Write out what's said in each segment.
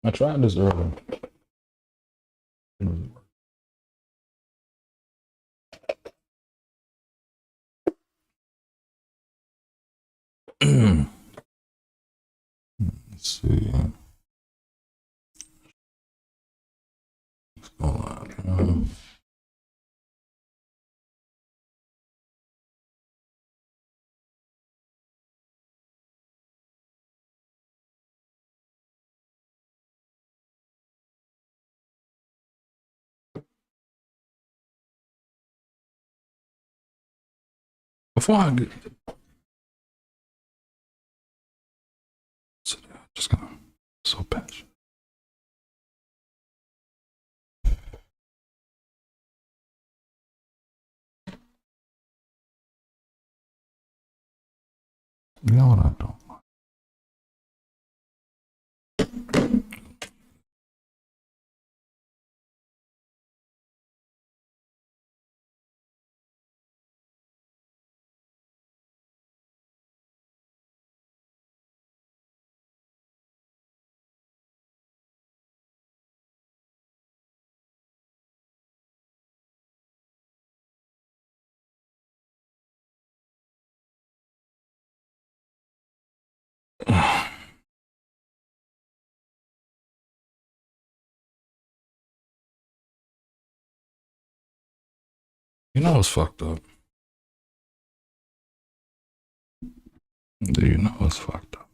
I tried this earlier. Let's see. Let's go live. Before I get, just gonna so patch. You know what I don't like? You know what's fucked up? Do you know what's fucked up?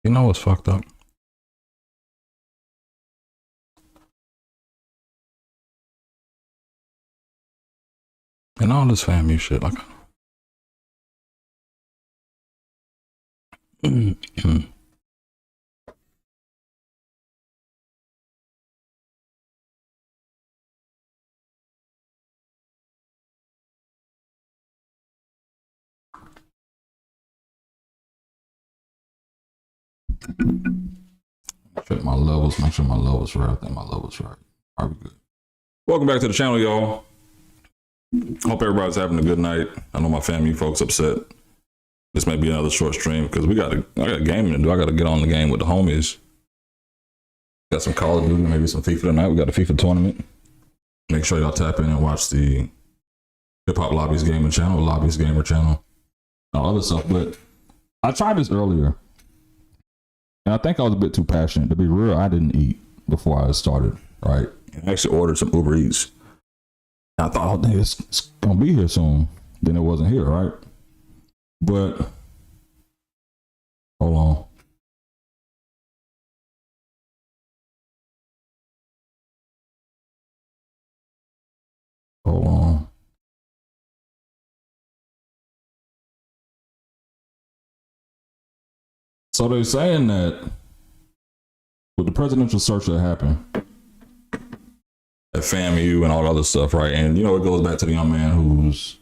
You know what's fucked up? And all this FAMU shit, like. Check my levels, make sure my levels right. I think my levels right. Are we good? Welcome back to the channel, y'all. Hope everybody's having a good night. I know my family folks upset. This may be another short stream because I got a game to do. I got to get on the game with the homies. Got some Call of Duty, maybe some FIFA tonight. We got a FIFA tournament. Make sure y'all tap in and watch the Hip Hop Lobbies Gamer channel, Lobbies Gamer channel, all other stuff. But I tried this earlier, and I think I was a bit too passionate. To be real, I didn't eat before I started, right? I actually ordered some Uber Eats. I thought, oh, dang, it's going to be here soon. Then it wasn't here, right? But, hold on. Hold on. So they're saying that with the presidential search that happened at FAMU and all the other stuff, right? And, you know, it goes back to the young man who's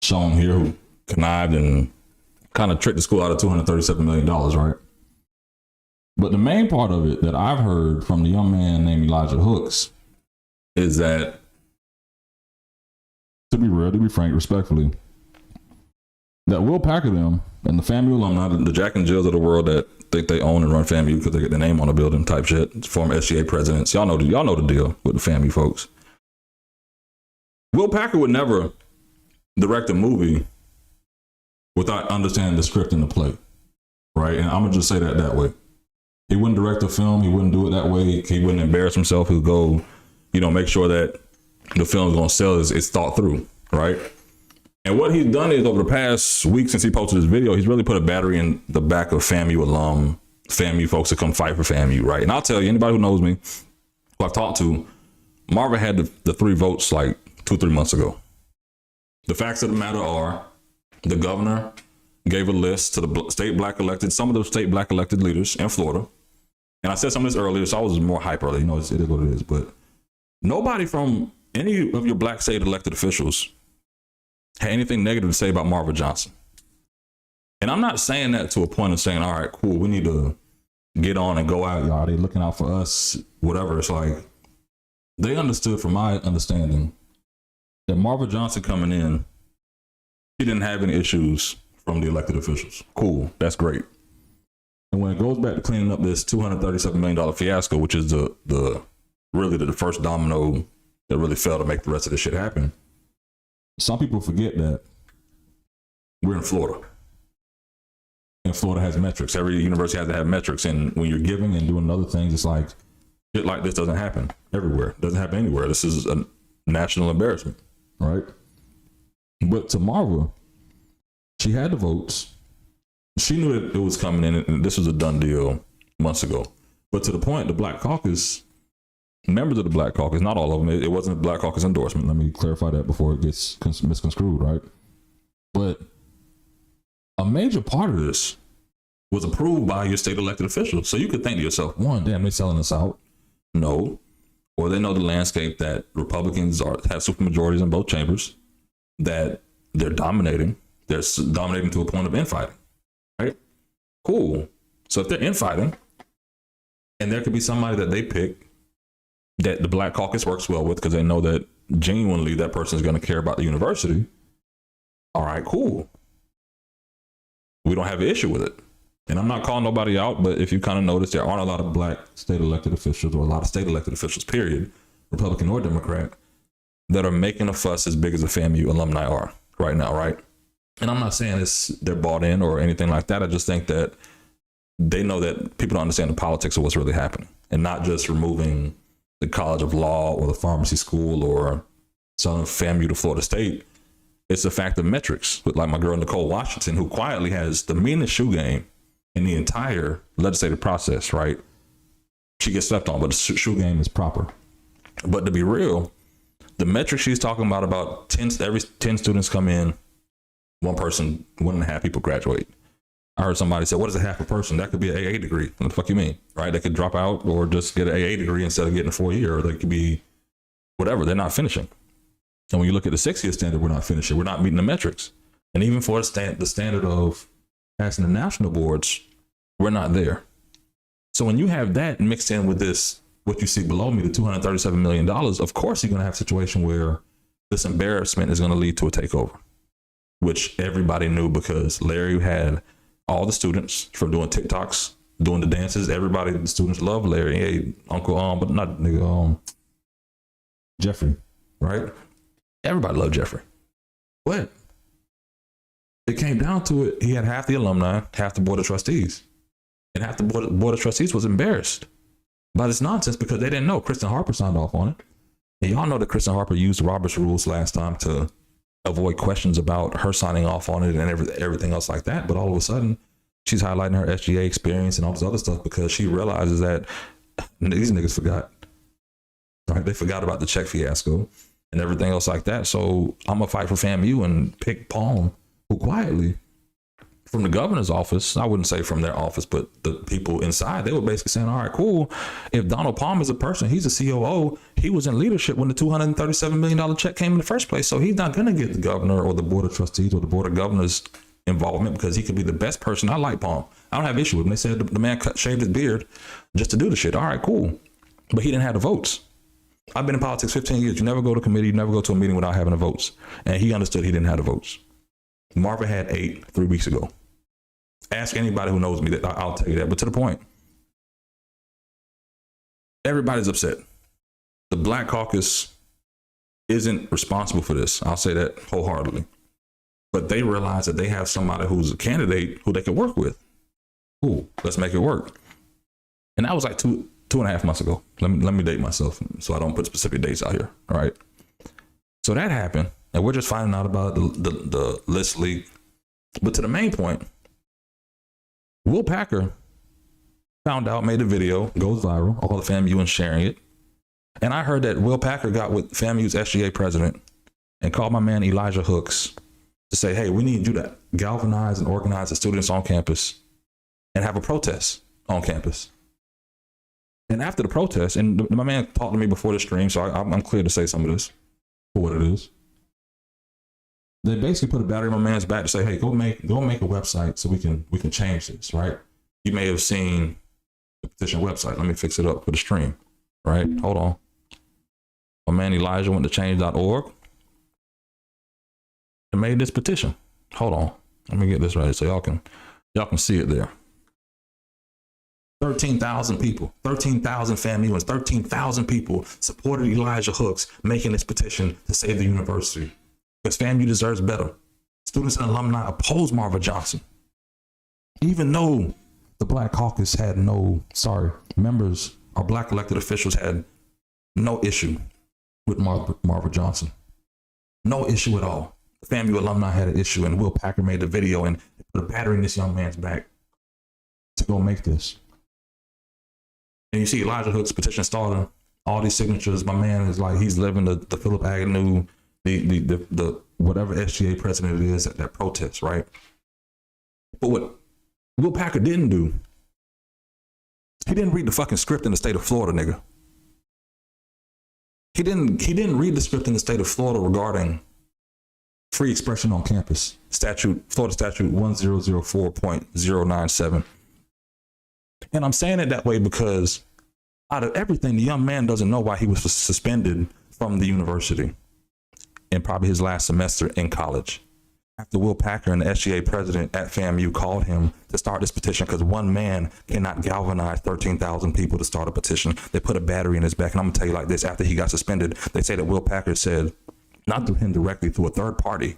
shown here who connived and kind of tricked the school out of $237 million, right? But the main part of it that I've heard from the young man named Elijah Hooks is that, to be real, to be frank, respectfully, that Will Packer them and the FAMU alumni, the Jack and Jills of the world that think they own and run FAMU because they get their name on the building type shit, former SGA presidents, y'all know the deal with the FAMU folks. Will Packer would never direct a movie without understanding the script and the play, right? And I'm gonna just say that way. He wouldn't direct a film. He wouldn't do it that way. He wouldn't embarrass himself. He'd go, you know, make sure that the film's gonna sell is thought through, right? And what he's done is over the past week since he posted this video, he's really put a battery in the back of FAMU alum, FAMU folks to come fight for FAMU, right? And I'll tell you, anybody who knows me, who I've talked to, Marva had the 3 votes like 2-3 months ago. The facts of the matter are, the governor gave a list to the some of the state black elected leaders in Florida. And I said some of this earlier, so I was more hype earlier. You know, it is what it is. But nobody from any of your black state elected officials had anything negative to say about Marva Johnson. And I'm not saying that to a point of saying, all right, cool, we need to get on and go out, y'all. They looking out for us, whatever. It's like, They understood, from my understanding, that Marva Johnson coming in, she didn't have any issues from the elected officials. Cool, that's great. And when it goes back to cleaning up this $237 million fiasco, which is the first domino that really failed to make the rest of this shit happen, some people forget that we're in Florida. And Florida has metrics. Every university has to have metrics. And when you're giving and doing other things, it's like, shit like this doesn't happen everywhere. It doesn't happen anywhere. This is a national embarrassment, right? But to Marva, she had the votes. She knew that it was coming in, and this was a done deal months ago. But to the point, the Black Caucus, members of the Black Caucus, not all of them, it wasn't a Black Caucus endorsement. Let me clarify that before it gets misconstrued, right? But a major part of this was approved by your state elected officials. So you could think to yourself, one, damn, they're selling us out. No. Or they know the landscape that Republicans have supermajorities in both chambers, that they're dominating. They're dominating to a point of infighting, right? Cool. So if they're infighting, and there could be somebody that they pick that the Black Caucus works well with because they know that genuinely that person is going to care about the university, all right, cool. We don't have an issue with it. And I'm not calling nobody out, but if you kind of notice, there aren't a lot of Black state elected officials, or a lot of state elected officials, period, Republican or Democrat, that are making a fuss as big as the FAMU alumni are right now, right? And I'm not saying they're bought in or anything like that. I just think that they know that people don't understand the politics of what's really happening, and not just removing the College of Law or the pharmacy school or selling FAMU to Florida State. It's the fact of metrics, with like my girl Nicole Washington, who quietly has the meanest shoe game in the entire legislative process, right? She gets slept on, but the shoe game is proper. But to be real, the metric she's talking about 10, every 10 students come in, 1.5 people graduate. I heard somebody say, what is a half a person? That could be an AA degree. What the fuck you mean, right? They could drop out or just get an AA degree instead of getting a 4-year, or they could be whatever. They're not finishing. And when you look at the 6-year standard, we're not finishing. We're not meeting the metrics. And even for the standard of passing the national boards, we're not there. So when you have that mixed in with this, what you see below me, the $237 million, of course you're going to have a situation where this embarrassment is going to lead to a takeover, which everybody knew, because Larry had all the students from doing TikToks, doing the dances. Everybody, the students love Larry. Hey, Uncle, but not nigga, Jeffrey, right? Everybody loved Jeffrey. But it came down to it. He had half the alumni, half the board of trustees. And half the board of trustees was embarrassed by this nonsense because they didn't know Kristen Harper signed off on it. And y'all know that Kristen Harper used Robert's rules last time to avoid questions about her signing off on it and everything else like that. But all of a sudden, she's highlighting her SGA experience and all this other stuff because she realizes that these niggas forgot. Right? They forgot about the check fiasco and everything else like that. So I'm going to fight for FAMU and pick Palm, who quietly, from the governor's office, I wouldn't say from their office, but the people inside, they were basically saying, all right, cool. If Donald Palm is a person, he's a COO, he was in leadership when the $237 million check came in the first place. So he's not going to get the governor or the board of trustees or the board of governors involvement because he could be the best person. I like Palm. I don't have issue with him. They said the man shaved his beard just to do the shit. All right, cool. But he didn't have the votes. I've been in politics 15 years. You never go to committee, you never go to a meeting without having the votes. And he understood he didn't have the votes. Marva had 8 3 weeks ago. Ask anybody who knows me, that I'll tell you that. But to the point, everybody's upset. The Black Caucus isn't responsible for this. I'll say that wholeheartedly. But they realize that they have somebody who's a candidate who they can work with. Cool, let's make it work. And that was like 2.5 months ago. Let me date myself so I don't put specific dates out here. All right. So that happened, and we're just finding out about the list leak. But to the main point, Will Packer found out, made a video, goes viral, all the FAMU and sharing it. And I heard that Will Packer got with FAMU's SGA president and called my man Elijah Hooks to say, hey, we need you to galvanize and organize the students on campus and have a protest on campus. And after the protest, and my man talked to me before the stream, so I'm clear to say some of this for what it is. They basically put a battery in my man's back to say, hey, go make a website so we can change this, right? You may have seen the petition website. Let me fix it up for the stream, right? Hold on. My man Elijah went to change.org and made this petition. Hold on. Let me get this right so y'all can see it there. 13,000 people, 13,000 FAMUans, 13,000 people supported Elijah Hooks making this petition to save the university. Because FAMU deserves better. Students and alumni oppose Marva Johnson. Even though the Black Caucus had members or Black elected officials had no issue with Marva Johnson. No issue at all. The FAMU alumni had an issue, and Will Packer made the video and put a battery in this young man's back to go make this. And you see Elijah Hooks petition starter, all these signatures. My man is like, he's living the Philip Agnew, the whatever SGA president it is at that protest, right? But what Will Packer didn't do, he didn't read the fucking script in the state of Florida, nigga. He didn't read the script in the state of Florida regarding free expression on campus. Florida Statute 1004.097. And I'm saying it that way because out of everything, the young man doesn't know why he was suspended from the university in probably his last semester in college. After Will Packer and the SGA president at FAMU called him to start this petition because one man cannot galvanize 13,000 people to start a petition. They put a battery in his back. And I'm going to tell you like this, after he got suspended, they say that Will Packer said, not through him directly, through a third party,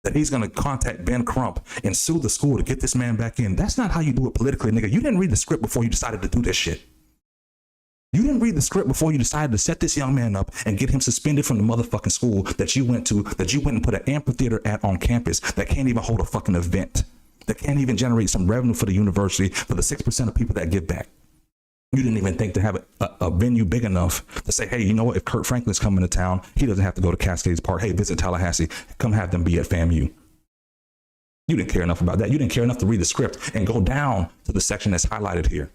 that he's going to contact Ben Crump and sue the school to get this man back in. That's not how you do it politically, nigga. You didn't read the script before you decided to do this shit. You didn't read the script before you decided to set this young man up and get him suspended from the motherfucking school that you went and put an amphitheater at on campus that can't even hold a fucking event, that can't even generate some revenue for the university for the 6% of people that give back. You didn't even think to have a venue big enough to say, hey, you know what? If Kurt Franklin's coming to town, he doesn't have to go to Cascades Park. Hey, visit Tallahassee. Come have them be at FAMU. You didn't care enough about that. You didn't care enough to read the script and go down to the section that's highlighted here.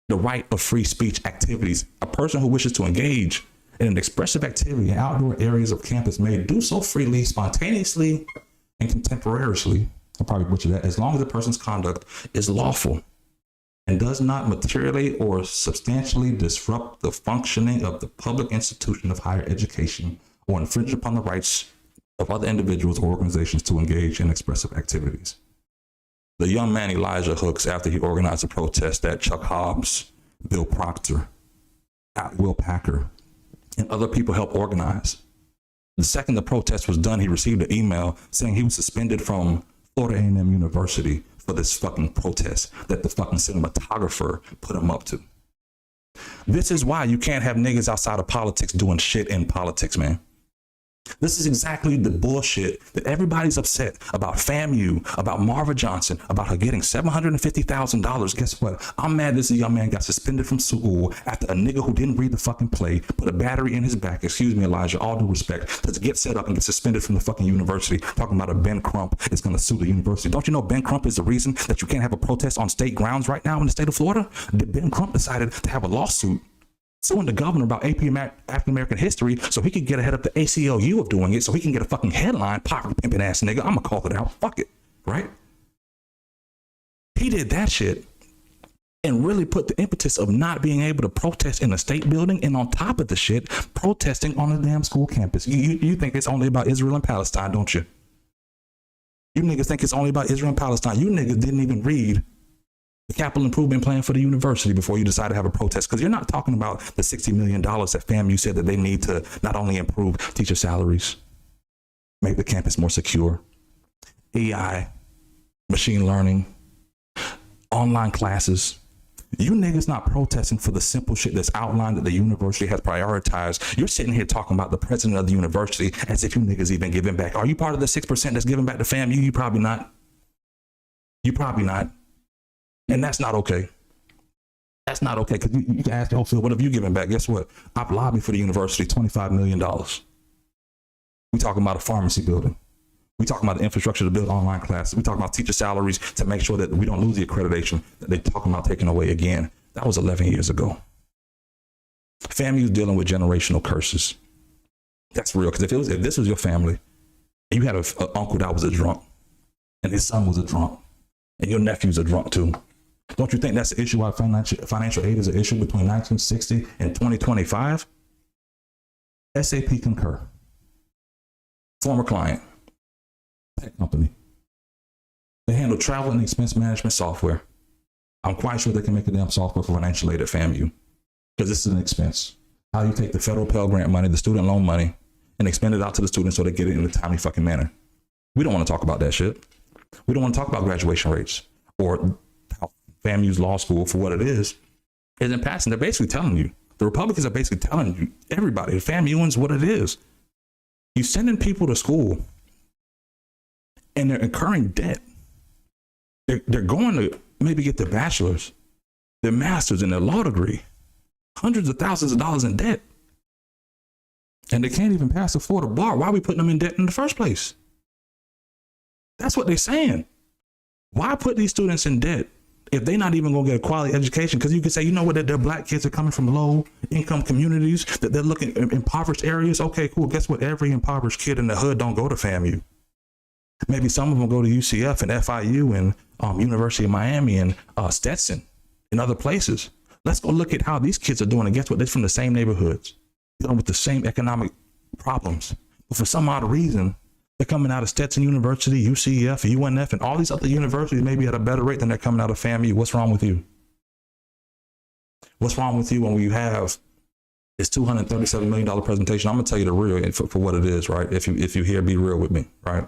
The right of free speech activities. A person who wishes to engage in an expressive activity in outdoor areas of campus may do so freely, spontaneously, and contemporaneously. I'll probably butcher that. As long as the person's conduct is lawful and does not materially or substantially disrupt the functioning of the public institution of higher education or infringe upon the rights of other individuals or organizations to engage in expressive activities. The young man Elijah Hooks, after he organized a protest that Chuck Hobbs, Bill Proctor, Will Packer, and other people helped organize. The second the protest was done, he received an email saying he was suspended from Florida A&M University for this fucking protest that the fucking cinematographer put him up to. This is why you can't have niggas outside of politics doing shit in politics, man. This is exactly the bullshit that everybody's upset about FAMU, about Marva Johnson, about her getting $750,000. Guess what? I'm mad this young man got suspended from school after a nigga who didn't read the fucking play put a battery in his back. Excuse me, Elijah, all due respect, to get set up and get suspended from the fucking university, talking about a Ben Crump is going to sue the university. Don't you know Ben Crump is the reason that you can't have a protest on state grounds right now in the state of Florida? Ben Crump decided to have a lawsuit suing the governor about African American history so he could get ahead of the ACLU of doing it, so he can get a fucking headline, pocket pimping ass nigga. I'm gonna call it out. Fuck it, right? He did that shit and really put the impetus of not being able to protest in a state building, and on top of the shit, protesting on a damn school campus. You think it's only about Israel and Palestine, don't you? You niggas think it's only about Israel and Palestine. You niggas didn't even read the capital improvement plan for the university before you decide to have a protest, because you're not talking about the $60 million that FAMU said that they need to not only improve teacher salaries, make the campus more secure, AI, machine learning, online classes. You niggas not protesting for the simple shit that's outlined that the university has prioritized. You're sitting here talking about the president of the university as if you niggas even giving back. Are you part of the 6% that's giving back to FAMU? You probably not. You probably not. And that's not okay. That's not okay, because you can ask, oh, Phil, what have you given back? Guess what? I've lobbied for the university $25 million. We talking about a pharmacy building. We talking about the infrastructure to build online classes. We talking about teacher salaries to make sure that we don't lose the accreditation that they're talking about taking away again. That was 11 years ago. FAMU's dealing with generational curses. That's real, because if this was your family, and you had an uncle that was a drunk, and his son was a drunk, and your nephew's a drunk too, don't you think that's the issue why financial aid is an issue between 1960 and 2025? SAP Concur, former client, tech company. They handle travel and expense management software. I'm quite sure they can make a damn software for financial aid at FAMU because this is an expense. How you take the federal Pell Grant money, the student loan money, and expend it out to the students so they get it in a timely fucking manner. We don't want to talk about that shit. We don't want to talk about graduation rates or how FAMU's law school, for what it is, isn't passing. They're basically telling you, the Republicans are basically telling you, everybody, the FAMUans, what it is. You're sending people to school and they're incurring debt. They're going to maybe get their bachelor's, their master's, and their law degree, hundreds of thousands of dollars in debt. And they can't even pass the Florida bar. Why are we putting them in debt in the first place? That's what they're saying. Why put these students in debt if they're not even going to get a quality education? Because you can say, you know what, that their black kids are coming from low income communities, that they're looking in impoverished areas. Okay, cool. Guess what? Every impoverished kid in the hood don't go to FAMU. Maybe some of them go to UCF and FIU and University of Miami and Stetson and other places. Let's go look at how these kids are doing. And guess what? They're from the same neighborhoods, dealing with the same economic problems. But for some odd reason, they're coming out of Stetson University, UCF, UNF, and all these other universities maybe at a better rate than they're coming out of FAMU. What's wrong with you? What's wrong with you when you have this $237 million presentation? I'm going to tell you the real for what it is, right? If you hear, be real with me, right?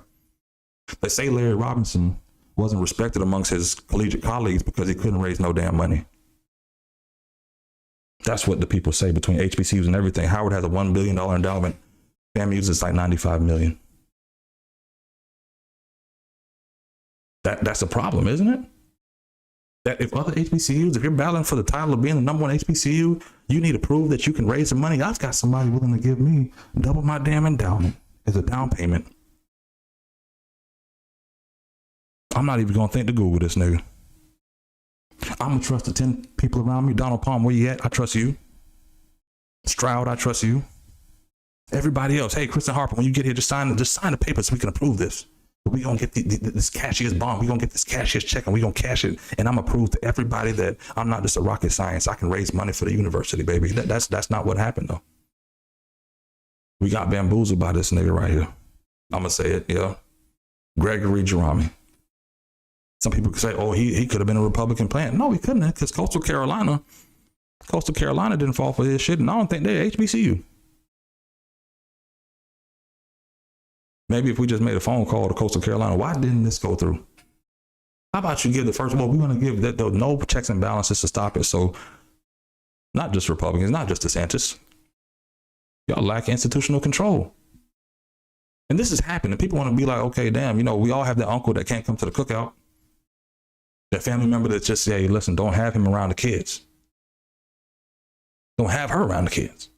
They say Larry Robinson wasn't respected amongst his collegiate colleagues because he couldn't raise no damn money. That's what the people say between HBCUs and everything. Howard has a $1 billion endowment. FAMU's is like $95 million. That's a problem, isn't it? That if other HBCUs, if you're battling for the title of being the number one HBCU, you need to prove that you can raise the money. I've got somebody willing to give me double my damn endowment as a down payment. I'm not even going to think to Google this nigga. I'm going to trust the 10 people around me. Donald Palm, where you at? I trust you. Stroud, I trust you. Everybody else, hey, Kristen Harper, when you get here, just sign the paper so we can approve this. We're going to get this cashier's bond. We're going to get this cashier's check and we're going to cash it. And I'm going to prove to everybody that I'm not just a rocket science. I can raise money for the university, baby. That's not what happened, though. We got bamboozled by this nigga right here. I'm going to say it, yeah. Gregory Jerami. Some people could say, oh, he could have been a Republican plant. No, he couldn't have, because Coastal Carolina didn't fall for his shit, and I don't think they're HBCU. Maybe if we just made a phone call to Coastal Carolina, why didn't this go through? How about you give the first, well, we're going to give that no checks and balances to stop it. So not just Republicans, not just DeSantis. Y'all lack institutional control. And this is happening. People want to be like, okay, damn, we all have that uncle that can't come to the cookout. That family member that just say, hey, listen, don't have him around the kids. Don't have her around the kids.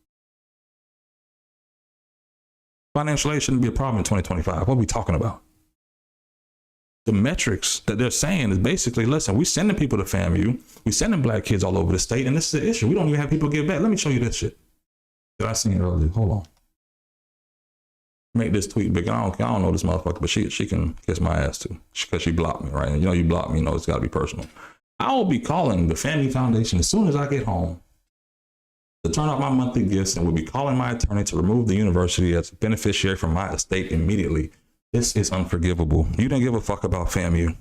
Financial aid shouldn't be a problem in 2025. What are we talking about? The metrics that they're saying is basically, listen, we're sending people to FAMU. We're sending black kids all over the state, and this is an issue. We don't even have people give back. Let me show you this shit that I seen earlier. Hold on. Make this tweet big. I don't know this motherfucker, but she can kiss my ass too, because she blocked me, right? And you block me, it's got to be personal. I will be calling the Family Foundation as soon as I get home to turn off my monthly gifts, and will be calling my attorney to remove the university as a beneficiary from my estate immediately. This is unforgivable. You didn't give a fuck about FAMU.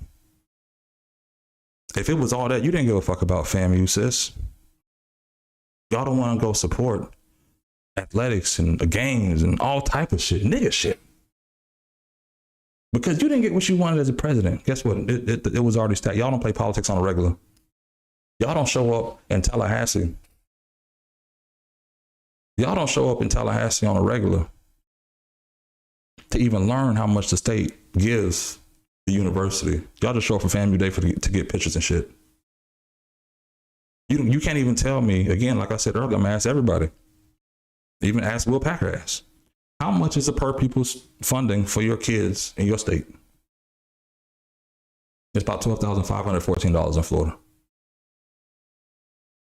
If it was all that, you didn't give a fuck about FAMU, sis. Y'all don't want to go support athletics and the games and all type of shit, nigga shit. Because you didn't get what you wanted as a president. Guess what? It was already stacked. Y'all don't play politics on a regular. Y'all don't show up in Tallahassee. Y'all don't show up in Tallahassee on a regular to even learn how much the state gives the university. Y'all just show up for FAMU Day to get pictures and shit. You can't even tell me, again, like I said earlier, I'm gonna ask everybody. Even ask Will Packer ass. How much is the per pupil's funding for your kids in your state? It's about $12,514 in Florida.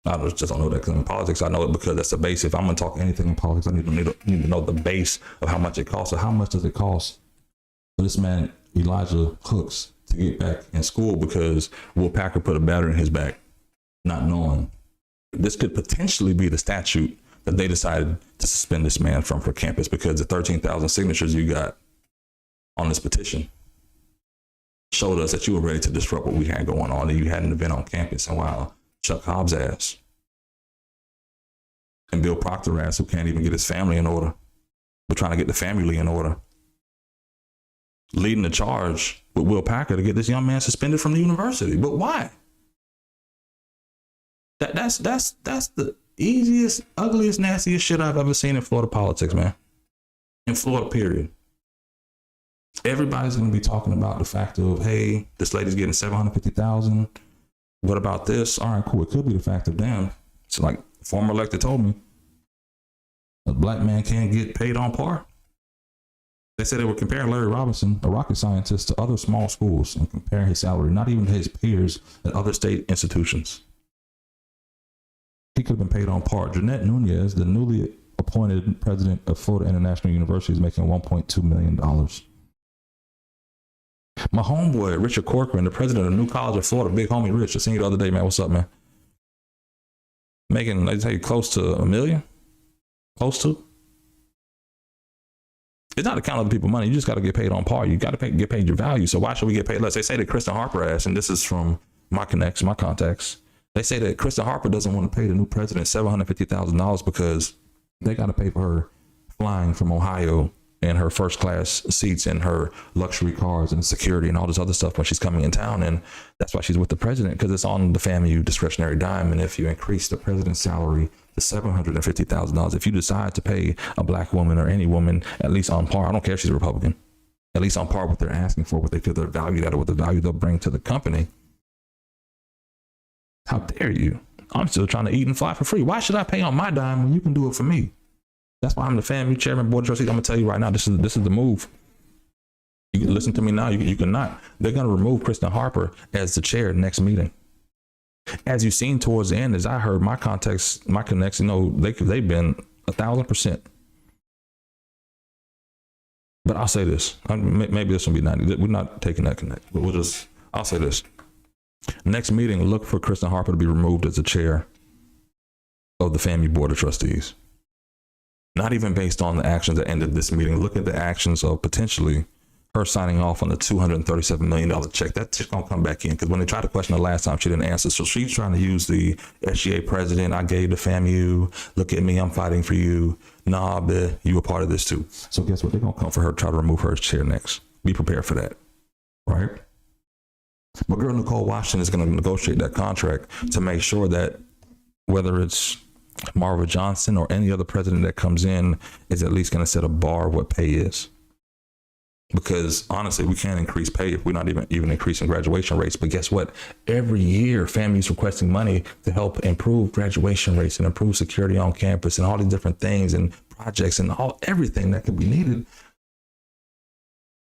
I just don't know that because in politics, I know it because that's the base. If I'm going to talk anything in politics, I need to know the base of how much it costs. So how much does it cost for this man, Elijah Cooks, to get back in school because Will Packer put a battery in his back, not knowing this could potentially be the statute that they decided to suspend this man from her campus because the 13,000 signatures you got on this petition showed us that you were ready to disrupt what we had going on, and you had an event on campus. And while Chuck Hobbs' ass and Bill Proctor ass, who can't even get his family in order, we're trying to get the family in order, leading the charge with Will Packer to get this young man suspended from the university. But why? That's the easiest, ugliest, nastiest shit I've ever seen in Florida politics, man. In Florida, period. Everybody's going to be talking about the fact of, hey, this lady's getting $750,000. What about this? All right, cool. It could be the fact of, damn. It's like the former elected told me, a black man can't get paid on par. They said they were comparing Larry Robinson, a rocket scientist, to other small schools and comparing his salary, not even to his peers at other state institutions. He could have been paid on par. Jeanette Nunez, the newly appointed president of Florida International University, is making $1.2 million. My homeboy, Richard Corcoran, the president of New College of Florida, big homie Rich, I seen you the other day, man. What's up, man? Making, they tell you, close to $1 million? Close to? It's not accounting other people money. You just got to get paid on par. You got to get paid your value. So why should we get paid less? They say that Kristen Harper asked, and this is from my connects, my contacts. They say that Kristen Harper doesn't want to pay the new president $750,000 because they got to pay for her flying from Ohio and her first class seats and her luxury cars and security and all this other stuff when she's coming in town. And that's why she's with the president, because it's on the FAMU discretionary dime. And if you increase the president's salary to $750,000, if you decide to pay a black woman or any woman at least on par, I don't care if she's a Republican, at least on par what they're asking for, what they feel they're valued at, or what the value they'll bring to the company. How dare you? I'm still trying to eat and fly for free. Why should I pay on my dime when you can do it for me? That's why I'm the FAMU chairman, board of trustees. I'm gonna tell you right now, this is the move. You can listen to me now. You cannot. They're gonna remove Kristen Harper as the chair next meeting. As you've seen towards the end, as I heard, my contacts, my connects, they've been 1,000%. But I'll say this. Maybe this will be 90. We're not taking that connect, but I'll say this. Next meeting, look for Kristen Harper to be removed as the chair of the FAMU board of trustees. Not even based on the actions that ended this meeting. Look at the actions of potentially her signing off on the $237 million check. That's just going to come back in, because when they tried to question her last time, she didn't answer. So she's trying to use the SGA president. I gave the FAMU. Look at me. I'm fighting for you. Nah, you were part of this too. So guess what? They're going to come for her, try to remove her as chair next. Be prepared for that. Right? But girl Nicole Washington is going to negotiate that contract to make sure that whether it's Marva Johnson or any other president that comes in is at least going to set a bar of what pay is. Because honestly, we can't increase pay if we're not even increasing graduation rates. But guess what? Every year, FAMU's requesting money to help improve graduation rates and improve security on campus and all these different things and projects and everything that could be needed.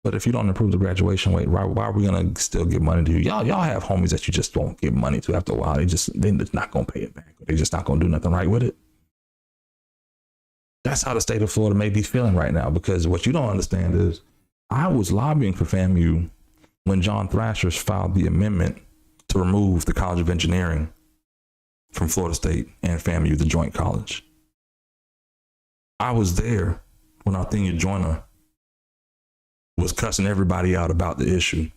But if you don't improve the graduation rate, why are we going to still give money to you? Y'all have homies that you just don't give money to after a while. They're just not going to pay it back. They're just not going to do nothing right with it. That's how the state of Florida may be feeling right now, because what you don't understand is I was lobbying for FAMU when John Thrasher filed the amendment to remove the College of Engineering from Florida State and FAMU, the joint college. I was there when Arthenia Joyner was cussing everybody out about the issue.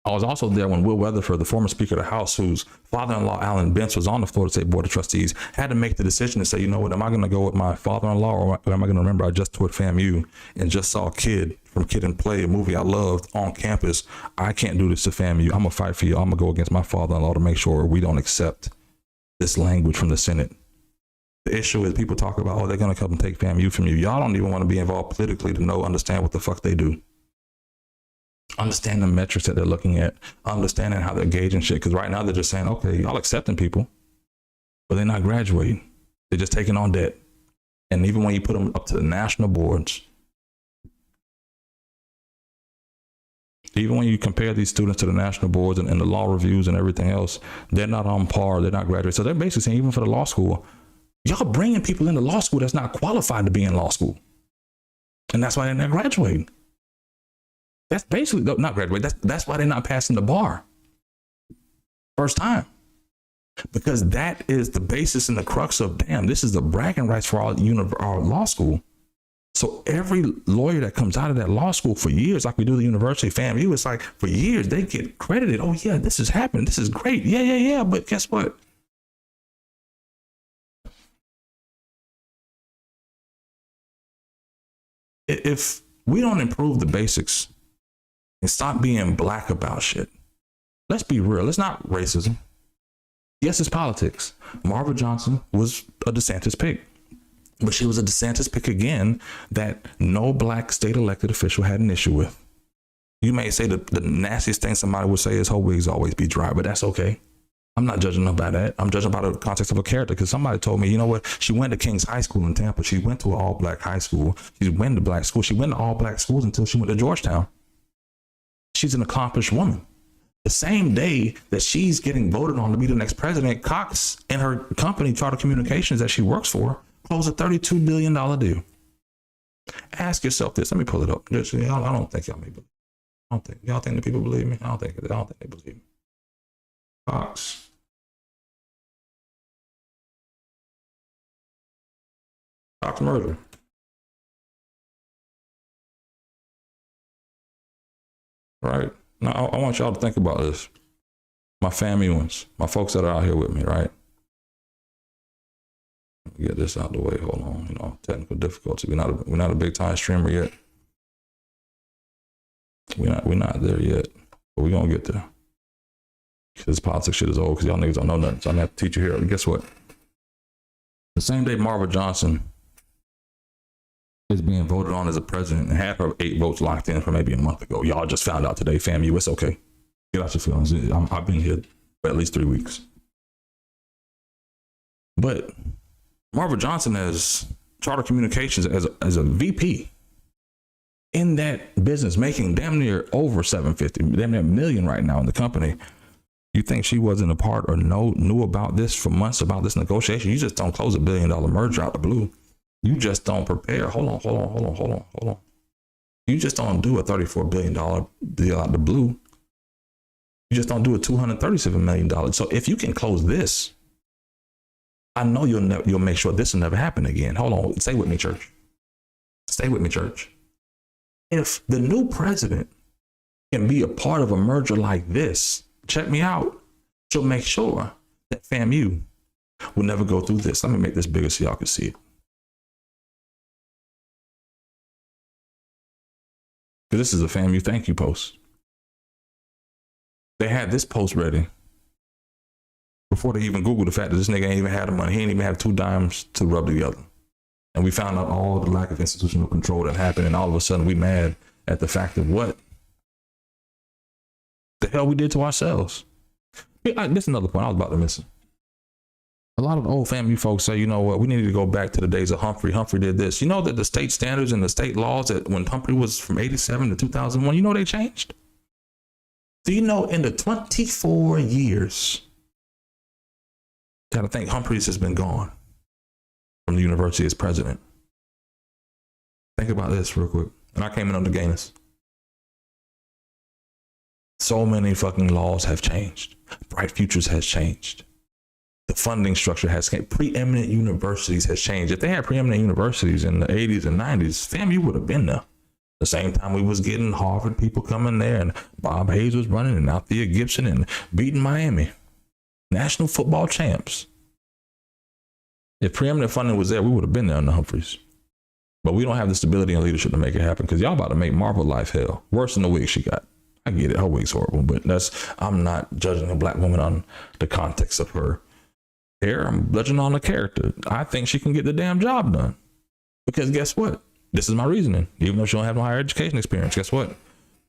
I was also there when Will Weatherford, the former Speaker of the House, whose father-in-law, Alan Bentz, was on the Florida State Board of Trustees, had to make the decision to say, you know what, am I going to go with my father-in-law, or am I going to remember I just toured FAMU and just saw a kid from Kid and Play, a movie I loved, on campus. I can't do this to FAMU. I'm going to fight for you. I'm going to go against my father-in-law to make sure we don't accept this language from the Senate. The issue is people talk about, they're going to come and take FAMU from you. Y'all don't even want to be involved politically to understand what the fuck they do. Understand the metrics that they're looking at, understanding how they're gauging shit. Because right now they're just saying, okay, y'all accepting people, but they're not graduating. They're just taking on debt. And even when you put them up to the national boards, even when you compare these students to the national boards and the law reviews and everything else, they're not on par. They're not graduating. So they're basically saying, even for the law school, y'all bringing people into law school that's not qualified to be in law school. And that's why they're not graduating. That's basically not graduating. That's why they're not passing the bar. First time. because that is the basis and the crux of, damn, this is the bragging rights for our law school. So every lawyer that comes out of that law school for years, like we do the University of FAMU, it's like for years they get credited. Oh yeah, this is happening. This is great. Yeah. But guess what? If we don't improve the basics and stop being black about shit, let's be real. It's not racism. Yes, it's politics. Marva Johnson was a DeSantis pick. But she was a DeSantis pick again that no black state elected official had an issue with. You may say the nastiest thing somebody would say is her wigs always be dry, but that's okay. I'm not judging her by that. I'm judging by the context of her character, because somebody told me, you know what? She went to King's High School in Tampa. She went to an all-black high school. She went to black school. She went to all-black schools until she went to Georgetown. She's an accomplished woman. The same day that she's getting voted on to be the next president, Cox and her company, Charter Communications, that she works for, closed a $32 billion deal. Ask yourself this. Let me pull it up. I don't think y'all may believe. Y'all think the people believe me? I don't think they believe me. Cox. Cox merger. Right. Now I want y'all to think about this. My FAMUans, my folks that are out here with me, right? Get this out of the way. Hold on. Technical difficulty. We're not a big time streamer yet. We're not there yet, but we're gonna get there. Because politics shit is old. Because y'all niggas don't know nothing. So I'm gonna have to teach you here. And guess what? The same day Marva Johnson is being voted on as a president and had her 8 votes locked in for maybe a month ago. Y'all just found out today, FAMU. It's okay. Get out your feelings. I've been here for at least 3 weeks. But Marva Johnson has Charter Communications as a VP in that business, making damn near over $750, damn near $1 million right now in the company. You think she wasn't a part or knew about this for months, about this negotiation? You just don't close $1 billion merger out the blue. You just don't prepare. Hold on. You just don't do a $34 billion deal out the blue. You just don't do a $237 million. So if you can close this, I know you'll make sure this will never happen again. Hold on. Stay with me, church. Stay with me, church. If the new president can be a part of a merger like this, check me out, she'll make sure that FAMU will never go through this. Let me make this bigger so y'all can see it. Because this is a FAMU thank you post. They had this post ready before they even Googled the fact that this nigga ain't even had the money. He ain't even have 2 dimes to rub together. And we found out all the lack of institutional control that happened. And all of a sudden we mad at the fact of what the hell we did to ourselves. This is another point I was about to miss. A lot of the old FAMU folks say, you know what, we need to go back to the days of Humphrey. Humphrey did this. You know that the state standards and the state laws that when Humphrey was from 87 to 2001, you know they changed? Do you know in the 24 years, gotta think Humphreys has been gone from the university as president. Think about this real quick. And I came in under Gaines. So many fucking laws have changed. Bright Futures has changed. The funding structure has changed. Preeminent universities has changed. If they had preeminent universities in the 80s and 90s, FAMU would have been there. The same time we was getting Harvard people coming there and Bob Hayes was running and Althea Gibson and beating Miami. National football champs. If preeminent funding was there, we would have been there in the Humphreys. But we don't have the stability and leadership to make it happen because y'all about to make Marva life hell. Worse than the wig she got. I get it. Her wig's horrible, but I'm not judging a black woman on the context of her hair. I'm judging on the character. I think she can get the damn job done. Because guess what? This is my reasoning. Even though she don't have no higher education experience, guess what?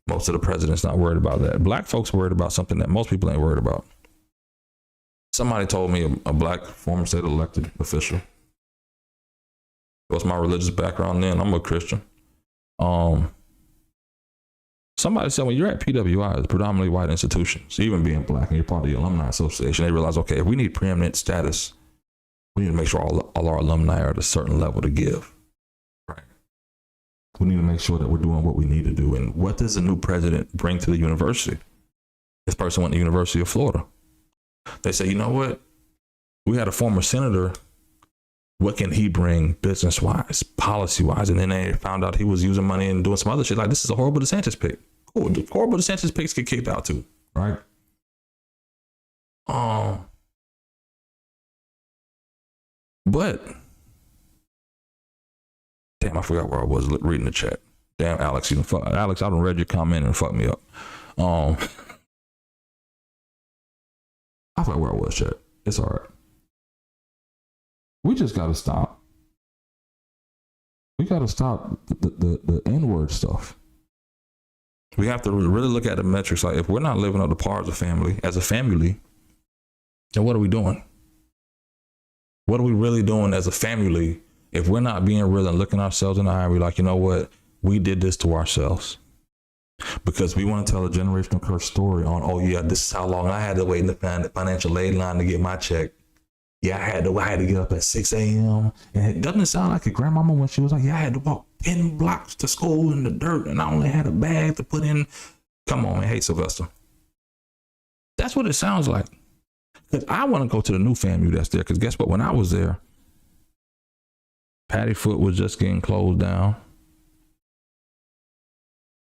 Most of the president's not worried about that. Black folks are worried about something that most people ain't worried about. Somebody told me, a black former state elected official. What's my religious background then? I'm a Christian. Somebody said when you're at PWI, it's predominantly white institutions, even being black and you're part of the alumni association, they realize, okay, if we need preeminent status, we need to make sure all our alumni are at a certain level to give. Right. We need to make sure that we're doing what we need to do. And what does the new president bring to the university? This person went to the University of Florida. They say, you know what? We had a former senator. What can he bring business wise, policy wise? And then they found out he was using money and doing some other shit. Like, this is a horrible DeSantis pick. Cool. The horrible DeSantis picks get kicked out too, right? But damn, I forgot where I was reading the chat. Damn, Alex, Alex, I done read your comment and fucked me up. I forgot where I was, chat. It's all right. We just got to stop. We got to stop the N-word stuff. We have to really look at the metrics. Like, if we're not living up to par as a family, then what are we doing? What are we really doing as a family if we're not being real and looking ourselves in the eye and we're like, you know what? We did this to ourselves. Because we want to tell a generational curse story on, oh yeah, this is how long I had to wait in the financial aid line to get my check. Yeah, I had to get up at 6 a.m. And doesn't it sound like a grandmama when she was like, yeah, I had to walk 10 blocks to school in the dirt and I only had a bag to put in. Come on, man. Hey, Sylvester. That's what it sounds like. Because I want to go to the new FAMU that's there. Because guess what? When I was there, Patty Foot was just getting closed down.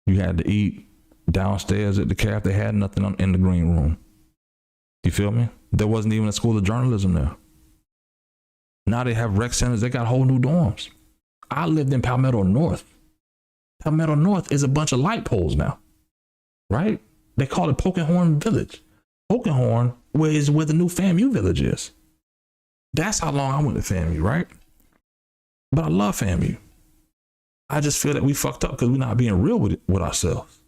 You had to eat downstairs at the caf. They had nothing in the green room. You feel me? There wasn't even a school of journalism there. Now they have rec centers. They got whole new dorms. I lived in Palmetto North. Palmetto North is a bunch of light poles now, right? They call it Pokenhorn Village. Pokenhorn is where the new FAMU village is. That's how long I went to FAMU, right? But I love FAMU. I just feel that we fucked up because we're not being real with ourselves.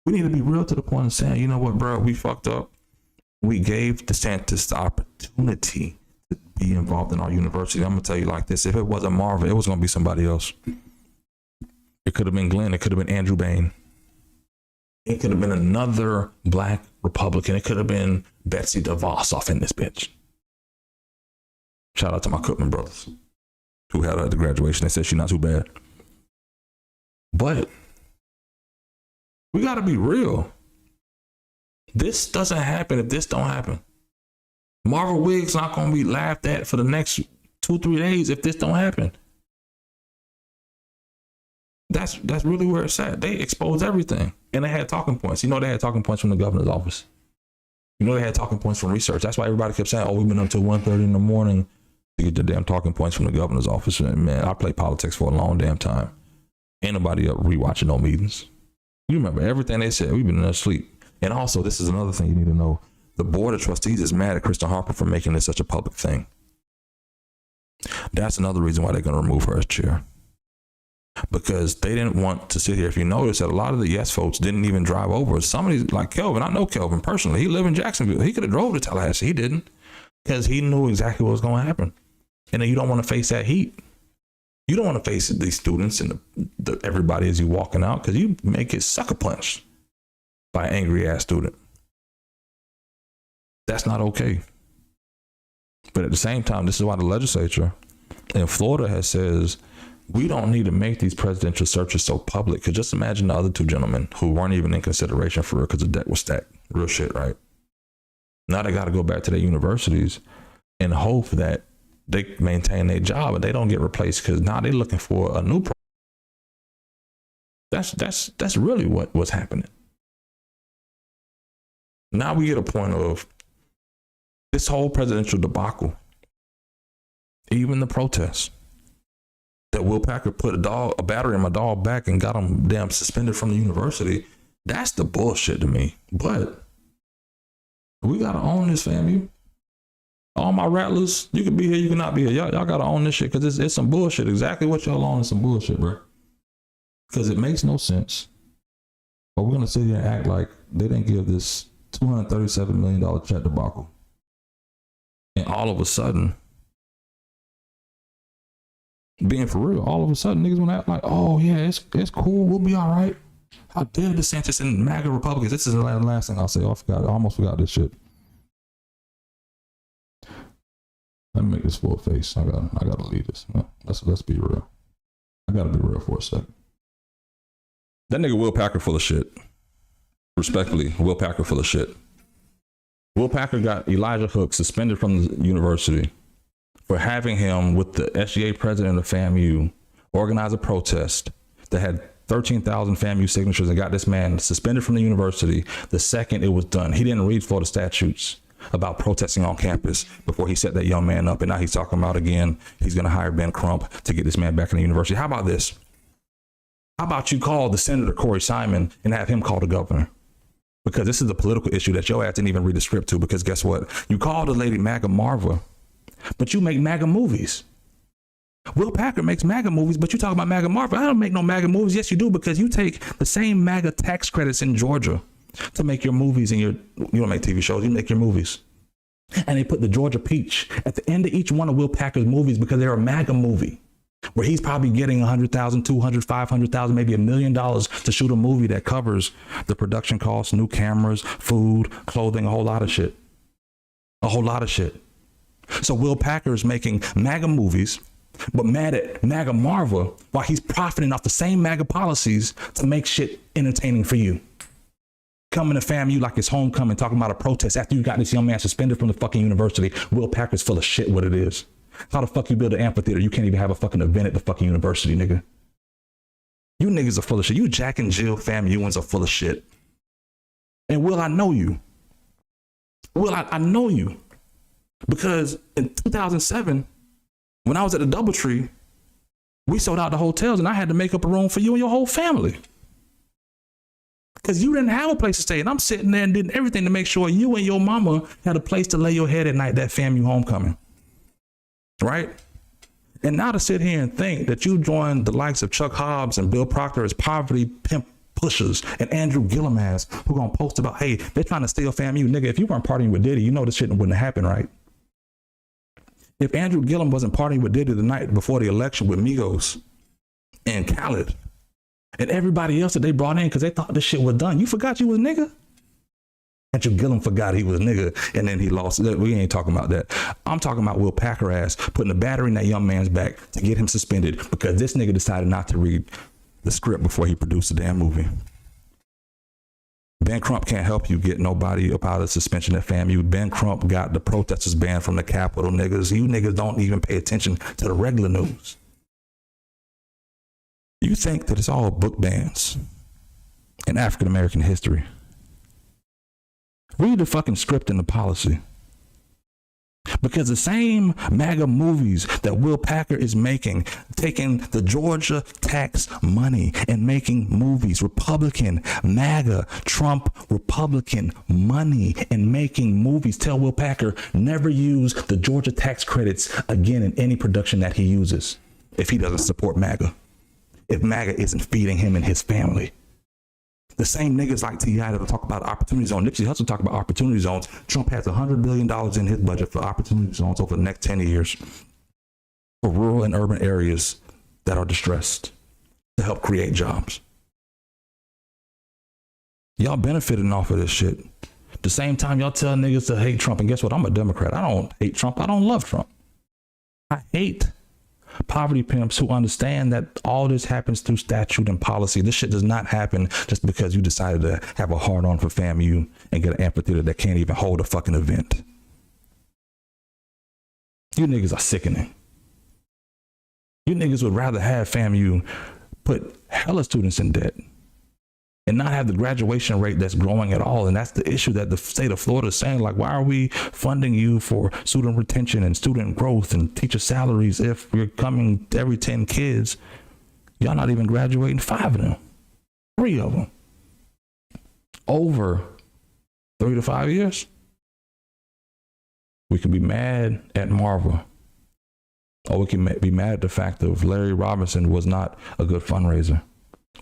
We need to be real to the point of saying, you know what, bro, we fucked up. We gave DeSantis the opportunity to be involved in our university. I'm going to tell you like this. If it wasn't Marva, it was going to be somebody else. It could have been Glenn. It could have been Andrew Bain. It could have been another black Republican. It could have been Betsy DeVos off in this bitch. Shout out to my Cookman brothers who had her at the graduation. They said she's not too bad. But we got to be real. This doesn't happen if this don't happen. Marva Wig's not going to be laughed at for the next 2-3 days if this don't happen. That's really where it's at. They exposed everything. And they had talking points. You know, they had talking points from the governor's office. You know, they had talking points from research. That's why everybody kept saying, oh, we've been up till 1:30 in the morning to get the damn talking points from the governor's office. And man, I played politics for a long damn time. Ain't nobody up rewatching no meetings. You remember everything they said. We've been asleep. And also, this is another thing you need to know. The board of trustees is mad at Kristen Harper for making this such a public thing. That's another reason why they're going to remove her as chair. Because they didn't want to sit here. If you notice that a lot of the yes votes didn't even drive over. Somebody like Kelvin, I know Kelvin personally. He lived in Jacksonville. He could have drove to Tallahassee. He didn't. Because he knew exactly what was going to happen. And then you don't want to face that heat. You don't want to face these students and everybody as you walking out, because you may get sucker punched by an angry ass student. That's not okay. But at the same time, this is why the legislature in Florida has says we don't need to make these presidential searches so public. Because just imagine the other two gentlemen who weren't even in consideration for it because the debt was stacked. Real shit, right? Now they got to go back to their universities and hope that they maintain their job and they don't get replaced, because now they're looking for a new that's really what's happening. Now we get a point of this whole presidential debacle, even the protests that Will Packer put a battery in my dog back and got him damn suspended from the university. That's the bullshit to me. But we got to own this, FAMU. All my rattlers, you can be here, you can not be here. Y'all got to own this shit, because it's some bullshit. Exactly what y'all on is some bullshit, bro. Because it makes no sense. But we're going to sit here and act like they didn't give this $237 million check debacle. And all of a sudden, being for real, all of a sudden niggas want to act like, oh yeah, it's cool, we'll be all right. How dare DeSantis and MAGA Republicans? This is the last thing I'll say. I almost forgot this shit. Let me make this full face. I gotta leave this. Let's be real. I gotta be real for a second. That nigga Will Packer full of shit. Respectfully, Will Packer full of shit. Will Packer got Elijah Hook suspended from the university for having him with the SGA president of FAMU organize a protest that had 13,000 FAMU signatures and got this man suspended from the university the second it was done. He didn't read Florida statutes about protesting on campus before he set that young man up. And now he's talking about, again, he's going to hire Ben Crump to get this man back in the university. How about this? How about you call the Senator Corey Simon and have him call the governor? Because this is a political issue that your ass didn't even read the script to, because guess what? You call the lady MAGA Marva, but you make MAGA movies. Will Packer makes MAGA movies, but you talk about MAGA Marva. I don't make no MAGA movies. Yes, you do, because you take the same MAGA tax credits in Georgia to make your movies, and you don't make TV shows, you make your movies. And they put the Georgia Peach at the end of each one of Will Packer's movies because they're a MAGA movie, where he's probably getting $100,000, $200,000, $500,000, maybe $1 million to shoot a movie that covers the production costs, new cameras, food, clothing, a whole lot of shit. A whole lot of shit. So Will Packer is making MAGA movies, but mad at MAGA Marva while he's profiting off the same MAGA policies to make shit entertaining for you. Coming to FAMU like it's homecoming, talking about a protest after you got this young man suspended from the fucking university. Will Packer's full of shit, what it is. How the fuck you build an amphitheater? You can't even have a fucking event at the fucking university, nigga. You niggas are full of shit. You Jack and Jill FAMUans are full of shit. And Will, I know you. Will, I know you. Because in 2007, when I was at the DoubleTree, we sold out the hotels and I had to make up a room for you and your whole family. Because you didn't have a place to stay. And I'm sitting there and did everything to make sure you and your mama had a place to lay your head at night, that FAMU homecoming. Right? And now to sit here and think that you joined the likes of Chuck Hobbs and Bill Proctor as poverty pimp pushers and Andrew Gillum as who gonna post about, hey, they're trying to steal FAMU. Nigga, if you weren't partying with Diddy, you know this shit wouldn't have happened, right? If Andrew Gillum wasn't partying with Diddy the night before the election with Migos and Khaled and everybody else that they brought in because they thought this shit was done, you forgot you was a nigga? Andrew Gillum forgot he was a nigga and then he lost. We ain't talking about that. I'm talking about Will Packer ass putting a battery in that young man's back to get him suspended because this nigga decided not to read the script before he produced the damn movie. Ben Crump can't help you get nobody up out of suspension at FAMU. Ben Crump got the protesters banned from the Capitol, niggas. You niggas don't even pay attention to the regular news. You think that it's all book bans in African American history. Read the fucking script and the policy. Because the same MAGA movies that Will Packer is making, taking the Georgia tax money and making movies, Republican, MAGA, Trump, Republican money and making movies, tell Will Packer never use the Georgia tax credits again in any production that he uses if he doesn't support MAGA, if MAGA isn't feeding him and his family. The same niggas like T.I. that'll talk about opportunity zones. Nipsey Hussle talk about opportunity zones. Trump has $100 billion in his budget for opportunity zones over the next 10 years for rural and urban areas that are distressed to help create jobs. Y'all benefiting off of this shit. The same time y'all tell niggas to hate Trump. And guess what? I'm a Democrat. I don't hate Trump. I don't love Trump. I hate poverty pimps who understand that all this happens through statute and policy. This shit does not happen just because you decided to have a hard on for FAMU and get an amphitheater that can't even hold a fucking event. You niggas are sickening. You niggas would rather have FAMU put hella students in debt and not have the graduation rate that's growing at all. And that's the issue that the state of Florida is saying, like, why are we funding you for student retention and student growth and teacher salaries if we're coming every 10 kids? Y'all not even graduating 5 of them, 3 of them over 3 to 5 years. We can be mad at Marva, or we can be mad at the fact that Larry Robinson was not a good fundraiser,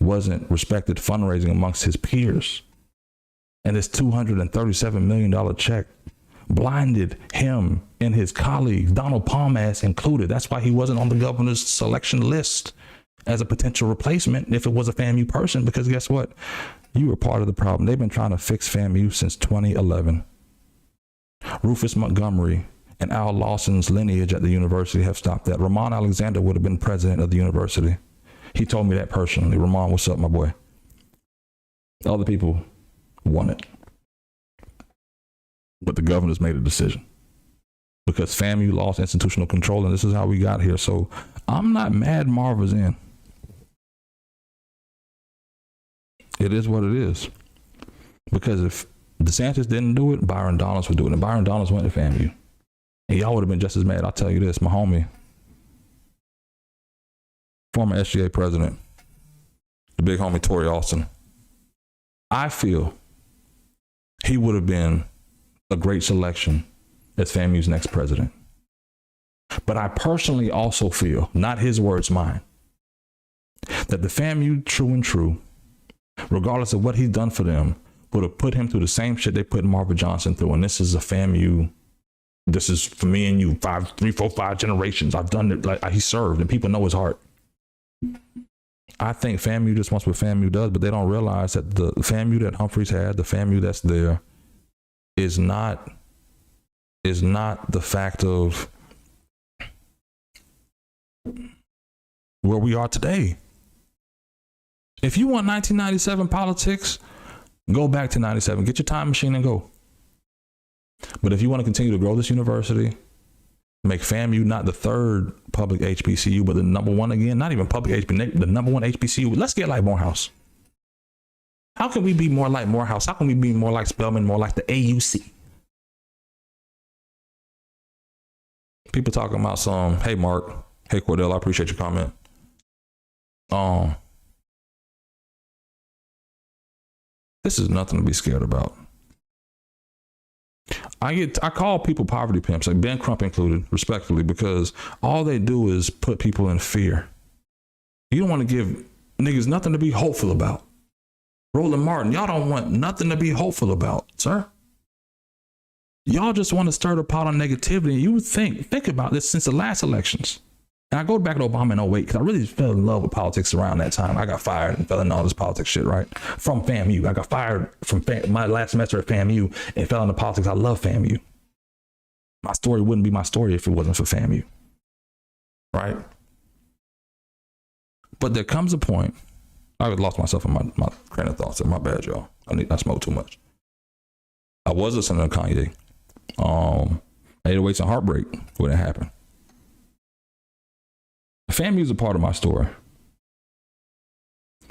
wasn't respected fundraising amongst his peers. And this $237 million check blinded him and his colleagues, Donald Palmas included. That's why he wasn't on the governor's selection list as a potential replacement if it was a FAMU person, because guess what? You were part of the problem. They've been trying to fix FAMU since 2011. Rufus Montgomery and Al Lawson's lineage at the university have stopped that. Ramon Alexander would have been president of the university. He told me that personally. Ramon, what's up, my boy? Other people want it. But the governor's made a decision because FAMU lost institutional control, and this is how we got here. So I'm not mad Marva's in. It is what it is. Because if DeSantis didn't do it, Byron Donalds would do it. And Byron Donalds went to FAMU. And y'all would have been just as mad. I'll tell you this, my homie, former SGA president, the big homie Tory Austin, I feel he would have been a great selection as FAMU's next president. But I personally also feel, not his words, mine, that the FAMU true, regardless of what he's done for them, would have put him through the same shit they put Marva Johnson through. And this is a FAMU. This is for me and you, 3, 4, 5 generations. I've done it. Like he served, and people know his heart. I think FAMU just wants what FAMU does, but they don't realize that the FAMU that Humphreys had, the FAMU that's there, is not the fact of where we are today. If you want 1997 politics, go back to 97. Get your time machine and go. But if you want to continue to grow this university, make FAMU not the third public HBCU, but the number one again, not even public HBCU, the number one HBCU. Let's get like Morehouse. How can we be more like Morehouse? How can we be more like Spelman, more like the AUC? People talking about some, hey, Mark, hey, Cordell, I appreciate your comment. This is nothing to be scared about. I call people poverty pimps, like Ben Crump included, respectfully, because all they do is put people in fear. You don't want to give niggas nothing to be hopeful about. Roland Martin, y'all don't want nothing to be hopeful about, sir. Y'all just want to stir the pot on negativity. You would think about this since the last elections. And I go back to Obama in 08 because I really fell in love with politics around that time. I got fired and fell into all this politics shit, right? From FAMU. I got fired from my last semester at FAMU and fell into politics. I love FAMU. My story wouldn't be my story if it wasn't for FAMU, right? But there comes a point, I lost myself in my train of thoughts. My bad, y'all. I smoke too much. I was listening to Kanye. 808s and Heartbreak when it happened. FAMU is a part of my story,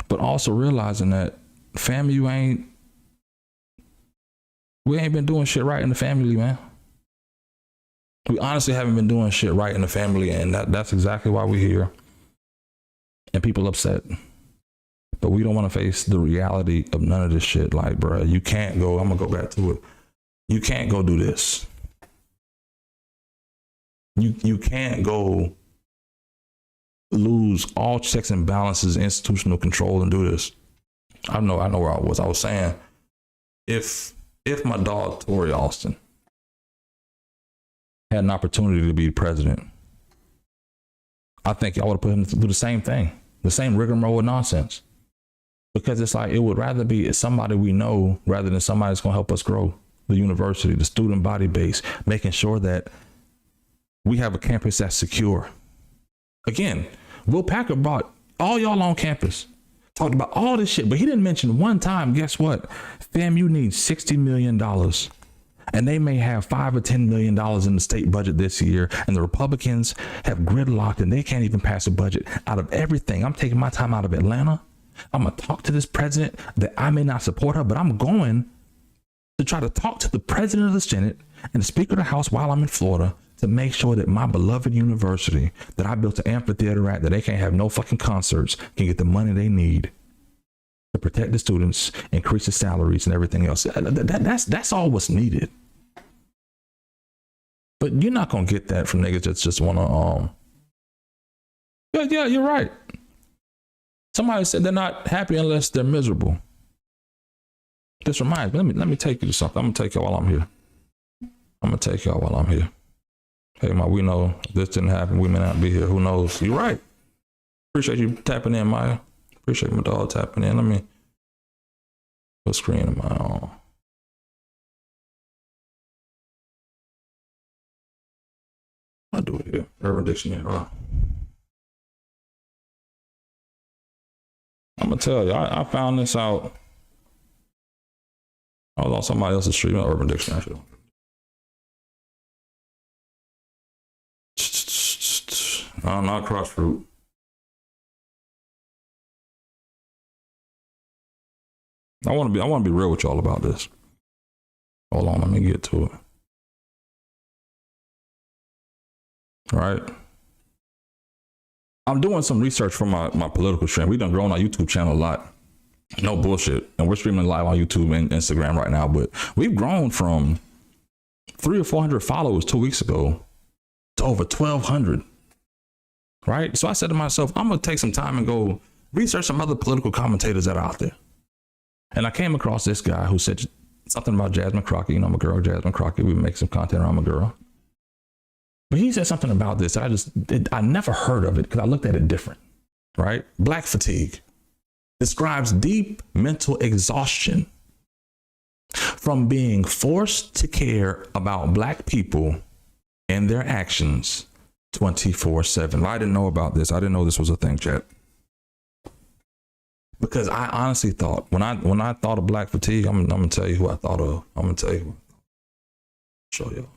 but also realizing that FAMU we ain't been doing shit right in the family, man. We honestly haven't been doing shit right in the family, and that's exactly why we're here. And people upset, but we don't want to face the reality of none of this shit. Like, bro, you can't go. I'm gonna go back to it. You can't go do this. You can't go lose all checks and balances, institutional control, and do this. I know where I was. I was saying, if my dog Tory Austin had an opportunity to be president, I think y'all would have put him through the same thing, the same rigmarole of nonsense. Because it's like, it would rather be somebody we know rather than somebody that's going to help us grow the university, the student body base, making sure that we have a campus that's secure. Again, Will Packer brought all y'all on campus, talked about all this shit, but he didn't mention one time, guess what? FAMU needs $60 million. And they may have $5 or $10 million in the state budget this year. And the Republicans have gridlocked and they can't even pass a budget. Out of everything, I'm taking my time out of Atlanta. I'm going to talk to this president that I may not support her, but I'm going to try to talk to the president of the Senate and the Speaker of the House while I'm in Florida to make sure that my beloved university that I built an amphitheater at, that they can't have no fucking concerts, can get the money they need to protect the students, increase the salaries and everything else. That's all what's needed. But you're not going to get that from niggas that just want to, yeah, you're right. Somebody said they're not happy unless they're miserable. This reminds me, let me take you to something. I'm going to take y'all while I'm here. Hey, we know this didn't happen. We may not be here. Who knows? You're right. Appreciate you tapping in, Maya. Appreciate my dog tapping in. Let me put screen in my own. I'll do it here. Urban Dictionary. I'm going to tell you, I found this out. I was on somebody else's stream, Urban Dictionary. Not cross fruit. I want to be real with y'all about this. Hold on, let me get to it. All right. I'm doing some research for my political stream. We've done grown our YouTube channel a lot. No bullshit. And we're streaming live on YouTube and Instagram right now. But we've grown from 300 or 400 followers 2 weeks ago to over 1,200. Right? So I said to myself, I'm going to take some time and go research some other political commentators that are out there. And I came across this guy who said something about Jasmine Crockett. You know, I'm a girl, Jasmine Crockett. We make some content around my girl. But he said something about this. I never heard of it because I looked at it different, right? Black fatigue describes deep mental exhaustion from being forced to care about Black people and their actions 24/7. I didn't know about this. I didn't know this was a thing, chat. Because I honestly thought, when I thought of Black fatigue, I'm gonna tell you who I thought of. I'm gonna tell you. Show y'all.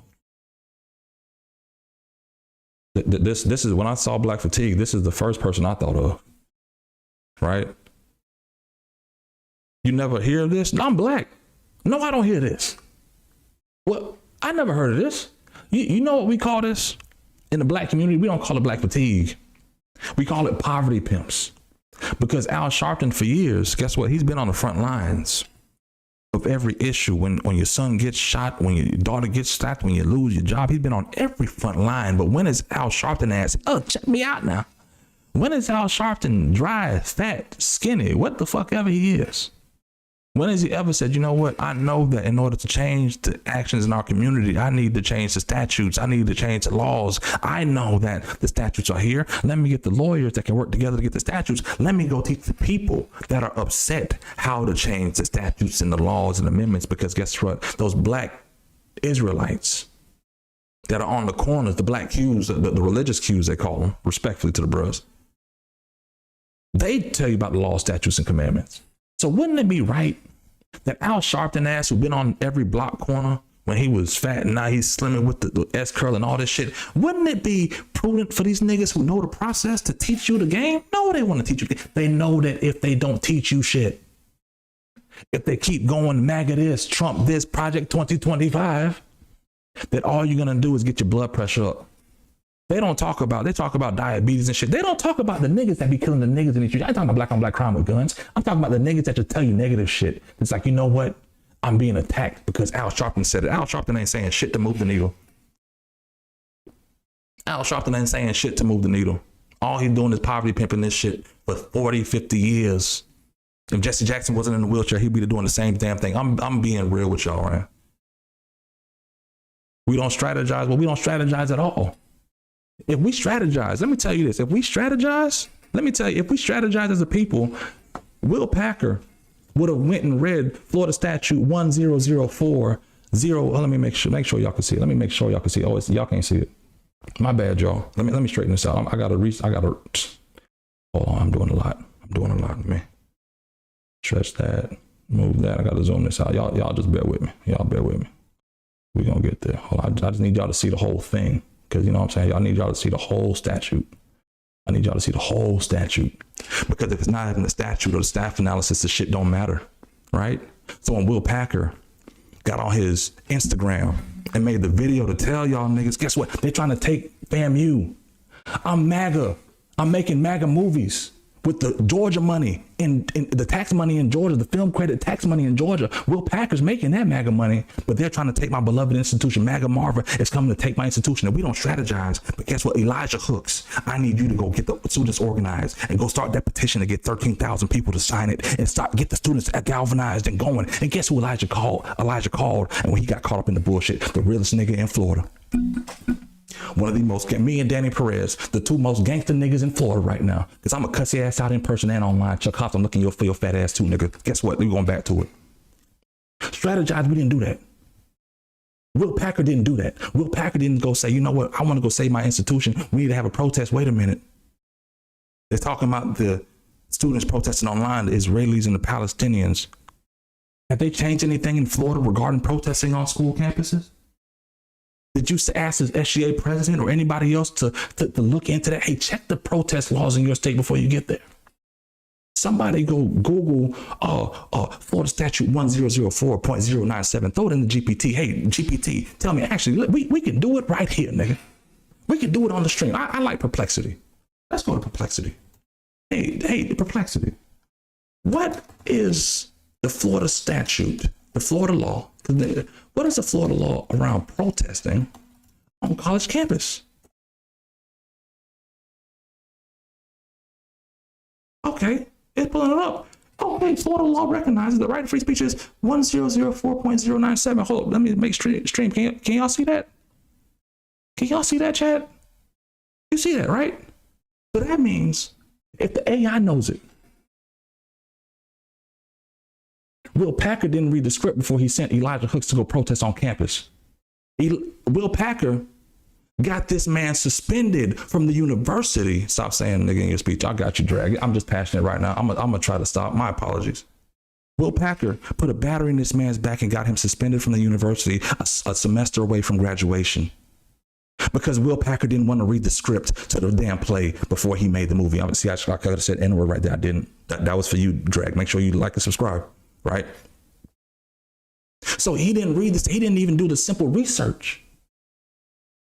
This is when I saw Black fatigue. This is the first person I thought of. Right? You never hear of this? No, I'm Black. No, I don't hear this. Well, I never heard of this. You know what we call this in the Black community? We don't call it Black fatigue. We call it poverty pimps. Because Al Sharpton, for years, guess what? He's been on the front lines of every issue. When your son gets shot, when your daughter gets stabbed, when you lose your job, he's been on every front line. But when is Al Sharpton asked, oh, check me out now? When is Al Sharpton dry, fat, skinny, what the fuck ever he is? When has he ever said, you know what? I know that in order to change the actions in our community, I need to change the statutes. I need to change the laws. I know that the statutes are here. Let me get the lawyers that can work together to get the statutes. Let me go teach the people that are upset how to change the statutes and the laws and amendments. Because guess what? Those Black Israelites that are on the corners, the Black cues, the religious cues they call them, respectfully to the bros, they tell you about the law, statutes, and commandments. So wouldn't it be right that Al Sharpton ass, who's been on every block corner when he was fat and now he's slimming with the S curl and all this shit, wouldn't it be prudent for these niggas who know the process to teach you the game? No, they want to teach you. They know that if they don't teach you shit, if they keep going MAGA this, Trump this, Project 2025, that all you're going to do is get your blood pressure up. They talk about diabetes and shit. They don't talk about the niggas that be killing the niggas in these streets. I ain't talking about Black on Black crime with guns. I'm talking about the niggas that just tell you negative shit. It's like, you know what? I'm being attacked because Al Sharpton said it. Al Sharpton ain't saying shit to move the needle. Al Sharpton ain't saying shit to move the needle. All he's doing is poverty pimping this shit for 40, 50 years. If Jesse Jackson wasn't in the wheelchair, he'd be doing the same damn thing. I'm being real with y'all, right? We don't strategize. Well, we don't strategize at all. If we strategize, let me tell you this. If we strategize as a people, Will Packer would have went and read Florida Statute 10040. Let me make sure y'all can see it. Let me make sure y'all can see it. Oh, y'all can't see it. My bad, y'all. Let me straighten this out. I gotta hold on. I'm doing a lot. Man. Stretch that. Move that. I gotta zoom this out. Y'all just bear with me. We're gonna get there. Hold on. I just need y'all to see the whole thing. Because, you know what I'm saying? I need y'all to see the whole statute. Because if it's not in the statute or the staff analysis, the shit don't matter, right? So when Will Packer got on his Instagram and made the video to tell y'all niggas, guess what? They're trying to take FAMU. I'm MAGA. I'm making MAGA movies with the Georgia money and the tax money in Georgia, the film credit tax money in Georgia. Will Packer's making that MAGA money, but they're trying to take my beloved institution. MAGA MARVA is coming to take my institution, and we don't strategize. But guess what? Elijah Hooks, I need you to go get the students organized and go start that petition to get 13,000 people to sign it and get the students galvanized and going. And guess who Elijah called? And when he got caught up in the bullshit, the realest nigga in Florida. One of the most, me and Danny Perez, the two most gangster niggas in Florida right now. Because I'm going to cuss your ass out in person and online. Chuck Hobbs, I'm looking for your fat ass too, nigga. Guess what? We're going back to it. Strategize, we didn't do that. Will Packer didn't do that. Will Packer didn't go say, you know what? I want to go save my institution. We need to have a protest. Wait a minute. They're talking about the students protesting online, the Israelis and the Palestinians. Have they changed anything in Florida regarding protesting on school campuses? Did you ask the SGA president or anybody else to look into that? Hey, check the protest laws in your state before you get there. Somebody go Google Florida statute 1004.097. Throw it in the GPT. Hey, GPT, tell me, actually, we can do it right here, nigga. We can do it on the stream. I like Perplexity. Let's go to Perplexity. Hey, Perplexity. What is the Florida statute, the Florida law? What is the Florida law around protesting on college campus? Okay, it's pulling it up. Okay, Florida law recognizes the right to free speech is 1004.097. Hold up, let me make stream. Can y'all see that? Can y'all see that, chat? You see that, right? So that means if the AI knows it, Will Packer didn't read the script before he sent Elijah Hooks to go protest on campus. Will Packer got this man suspended from the university. Stop saying nigga in your speech. I got you, Drag. I'm just passionate right now. I'm gonna try to stop. My apologies. Will Packer put a battery in this man's back and got him suspended from the university a semester away from graduation. Because Will Packer didn't want to read the script to the damn play before he made the movie. See, I could have said N-word right there. I didn't. That was for you, Drag. Make sure you like and subscribe, right? So he didn't read this. He didn't even do the simple research.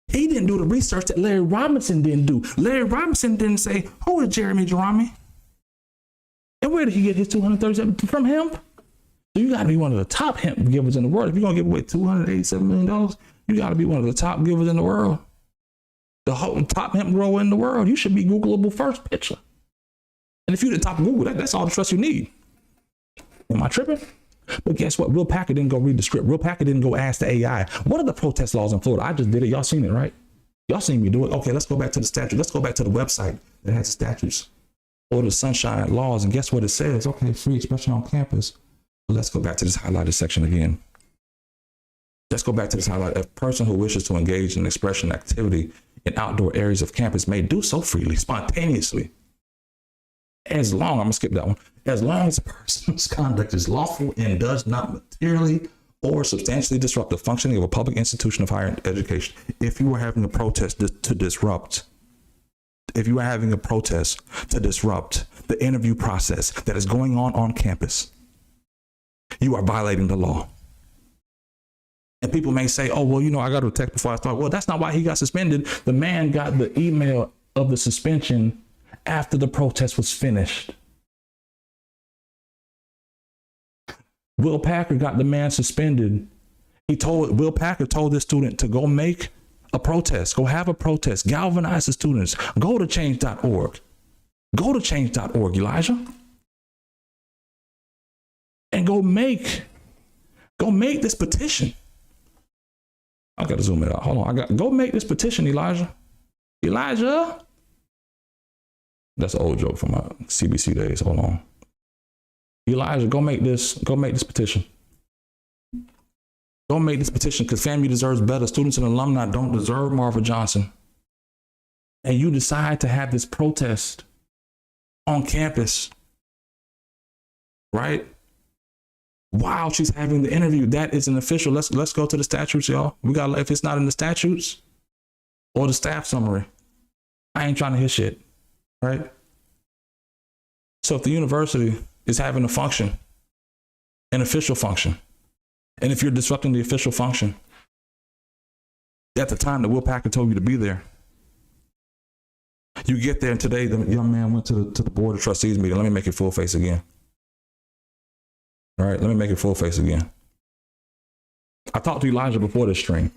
He didn't do the research that Larry Robinson didn't do. Larry Robinson didn't say, who is Jeremy Jerami? And where did he get his 237 from hemp? So you got to be one of the top hemp givers in the world. If you're going to give away $287 million, you got to be one of the top givers in the world. The whole top hemp grower in the world. You should be Googleable first picture. And if you're the top of Google, that's all the trust you need. Am I tripping? But guess what? Will Packer didn't go read the script. Will Packer didn't go ask the AI, what are the protest laws in Florida? I just did it. Y'all seen it, right? Y'all seen me do it. Okay, let's go back to the statute. Let's go back to the website that has the statutes. Florida Sunshine Laws. And guess what it says? Okay, free expression on campus. But let's go back to this highlighted section again. Let's go back to this highlight. A person who wishes to engage in expression activity in outdoor areas of campus may do so freely, spontaneously. As long, I'm gonna skip that one. As long as a person's conduct is lawful and does not materially or substantially disrupt the functioning of a public institution of higher education. If you are having a protest to disrupt the interview process that is going on campus, you are violating the law. And people may say, oh, well, I got to text before I start. Well, that's not why he got suspended. The man got the email of the suspension after the protest was finished. Will Packer got the man suspended. Will Packer told this student to go make a protest, go have a protest, galvanize the students, go to change.org. Go to change.org, Elijah. And go make this petition. I gotta zoom it out. Hold on. Go make this petition, Elijah. Elijah. That's an old joke from my CBC days. Hold on. Elijah, go make this petition. Go make this petition because FAMU deserves better. Students and alumni don't deserve Marva Johnson. And you decide to have this protest on campus, right? While she's having the interview. That is an official. Let's go to the statutes, y'all. If it's not in the statutes or the staff summary, I ain't trying to hear shit, right? So if the university is having a function, an official function, and if you're disrupting the official function at the time that Will Packer told you to be there, you get there and today the young man went to the board of trustees meeting. Let me make it full face again. All right, let me make it full face again. I talked to Elijah before this stream.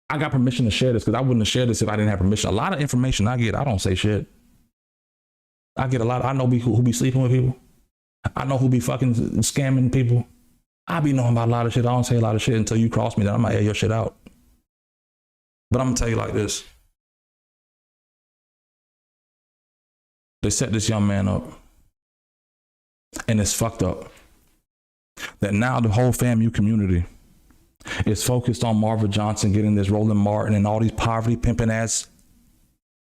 I got permission to share this because I wouldn't have shared this if I didn't have permission. A lot of information I get, I don't say shit. I get a lot. I know who be sleeping with people. I know who be fucking scamming people. I be knowing about a lot of shit. I don't say a lot of shit until you cross me. Then I might air your shit out. But I'm gonna tell you like this. They set this young man up. And it's fucked up. That now the whole FAMU community is focused on Marva Johnson getting this Roland Martin and all these poverty pimping ass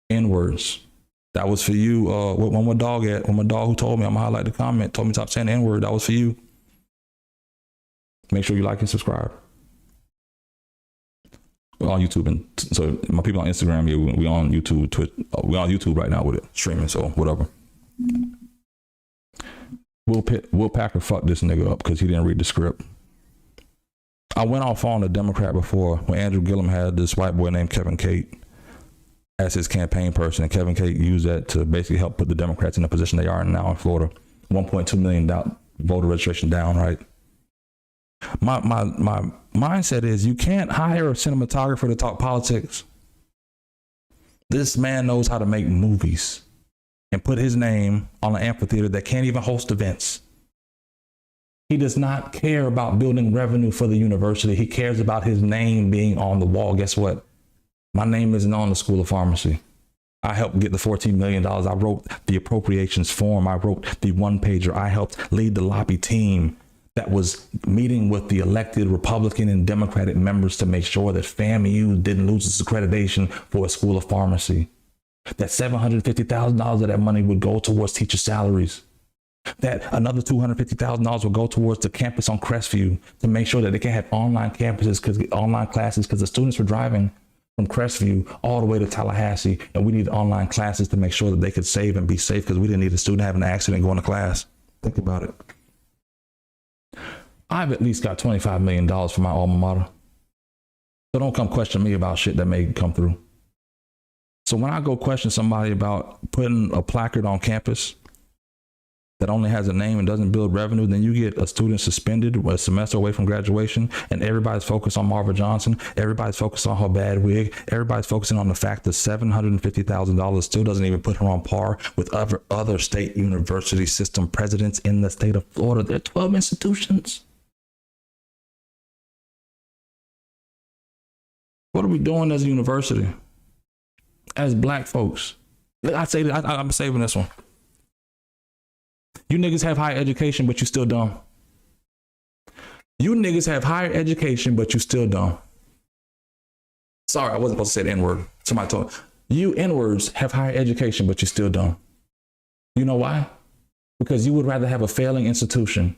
N-words. That was for you. When my dog who told me, I'm gonna highlight the comment, told me to stop saying the N-word. That was for you. Make sure you like and subscribe. We're on YouTube, and so my people on Instagram, yeah, we on YouTube, Twitch. We on YouTube right now with it streaming. So whatever. Will Packer fucked this nigga up because he didn't read the script. I went off on a Democrat before when Andrew Gillum had this white boy named Kevin Cate as his campaign person, and Kevin Cate used that to basically help put the Democrats in the position they are in now in Florida. 1.2 million voter registration down, right? My mindset is you can't hire a cinematographer to talk politics. This man knows how to make movies and put his name on an amphitheater that can't even host events. He does not care about building revenue for the university. He cares about his name being on the wall. Guess what? My name isn't on the School of Pharmacy. I helped get the $14 million. I wrote the appropriations form. I wrote the one pager. I helped lead the lobby team that was meeting with the elected Republican and Democratic members to make sure that FAMU didn't lose its accreditation for a School of Pharmacy. That $750,000 of that money would go towards teacher salaries. That another $250,000 will go towards the campus on Crestview to make sure that they can have online campuses, because online classes, because the students were driving from Crestview all the way to Tallahassee, and we need online classes to make sure that they could save and be safe, because we didn't need a student having an accident going to class. Think about it. I've at least got $25 million for my alma mater. So don't come question me about shit that may come through. So when I go question somebody about putting a placard on campus that only has a name and doesn't build revenue, then you get a student suspended a semester away from graduation, and everybody's focused on Marva Johnson. Everybody's focused on her bad wig. Everybody's focusing on the fact that $750,000 still doesn't even put her on par with other state university system presidents in the state of Florida. There are 12 institutions. What are we doing as a university? As black folks? I say that I'm saving this one. You niggas have higher education, but you still dumb. You niggas have higher education, but you still dumb. Sorry, I wasn't supposed to say the N-word. Somebody told me. You N-words have higher education, but you still dumb. You know why? Because you would rather have a failing institution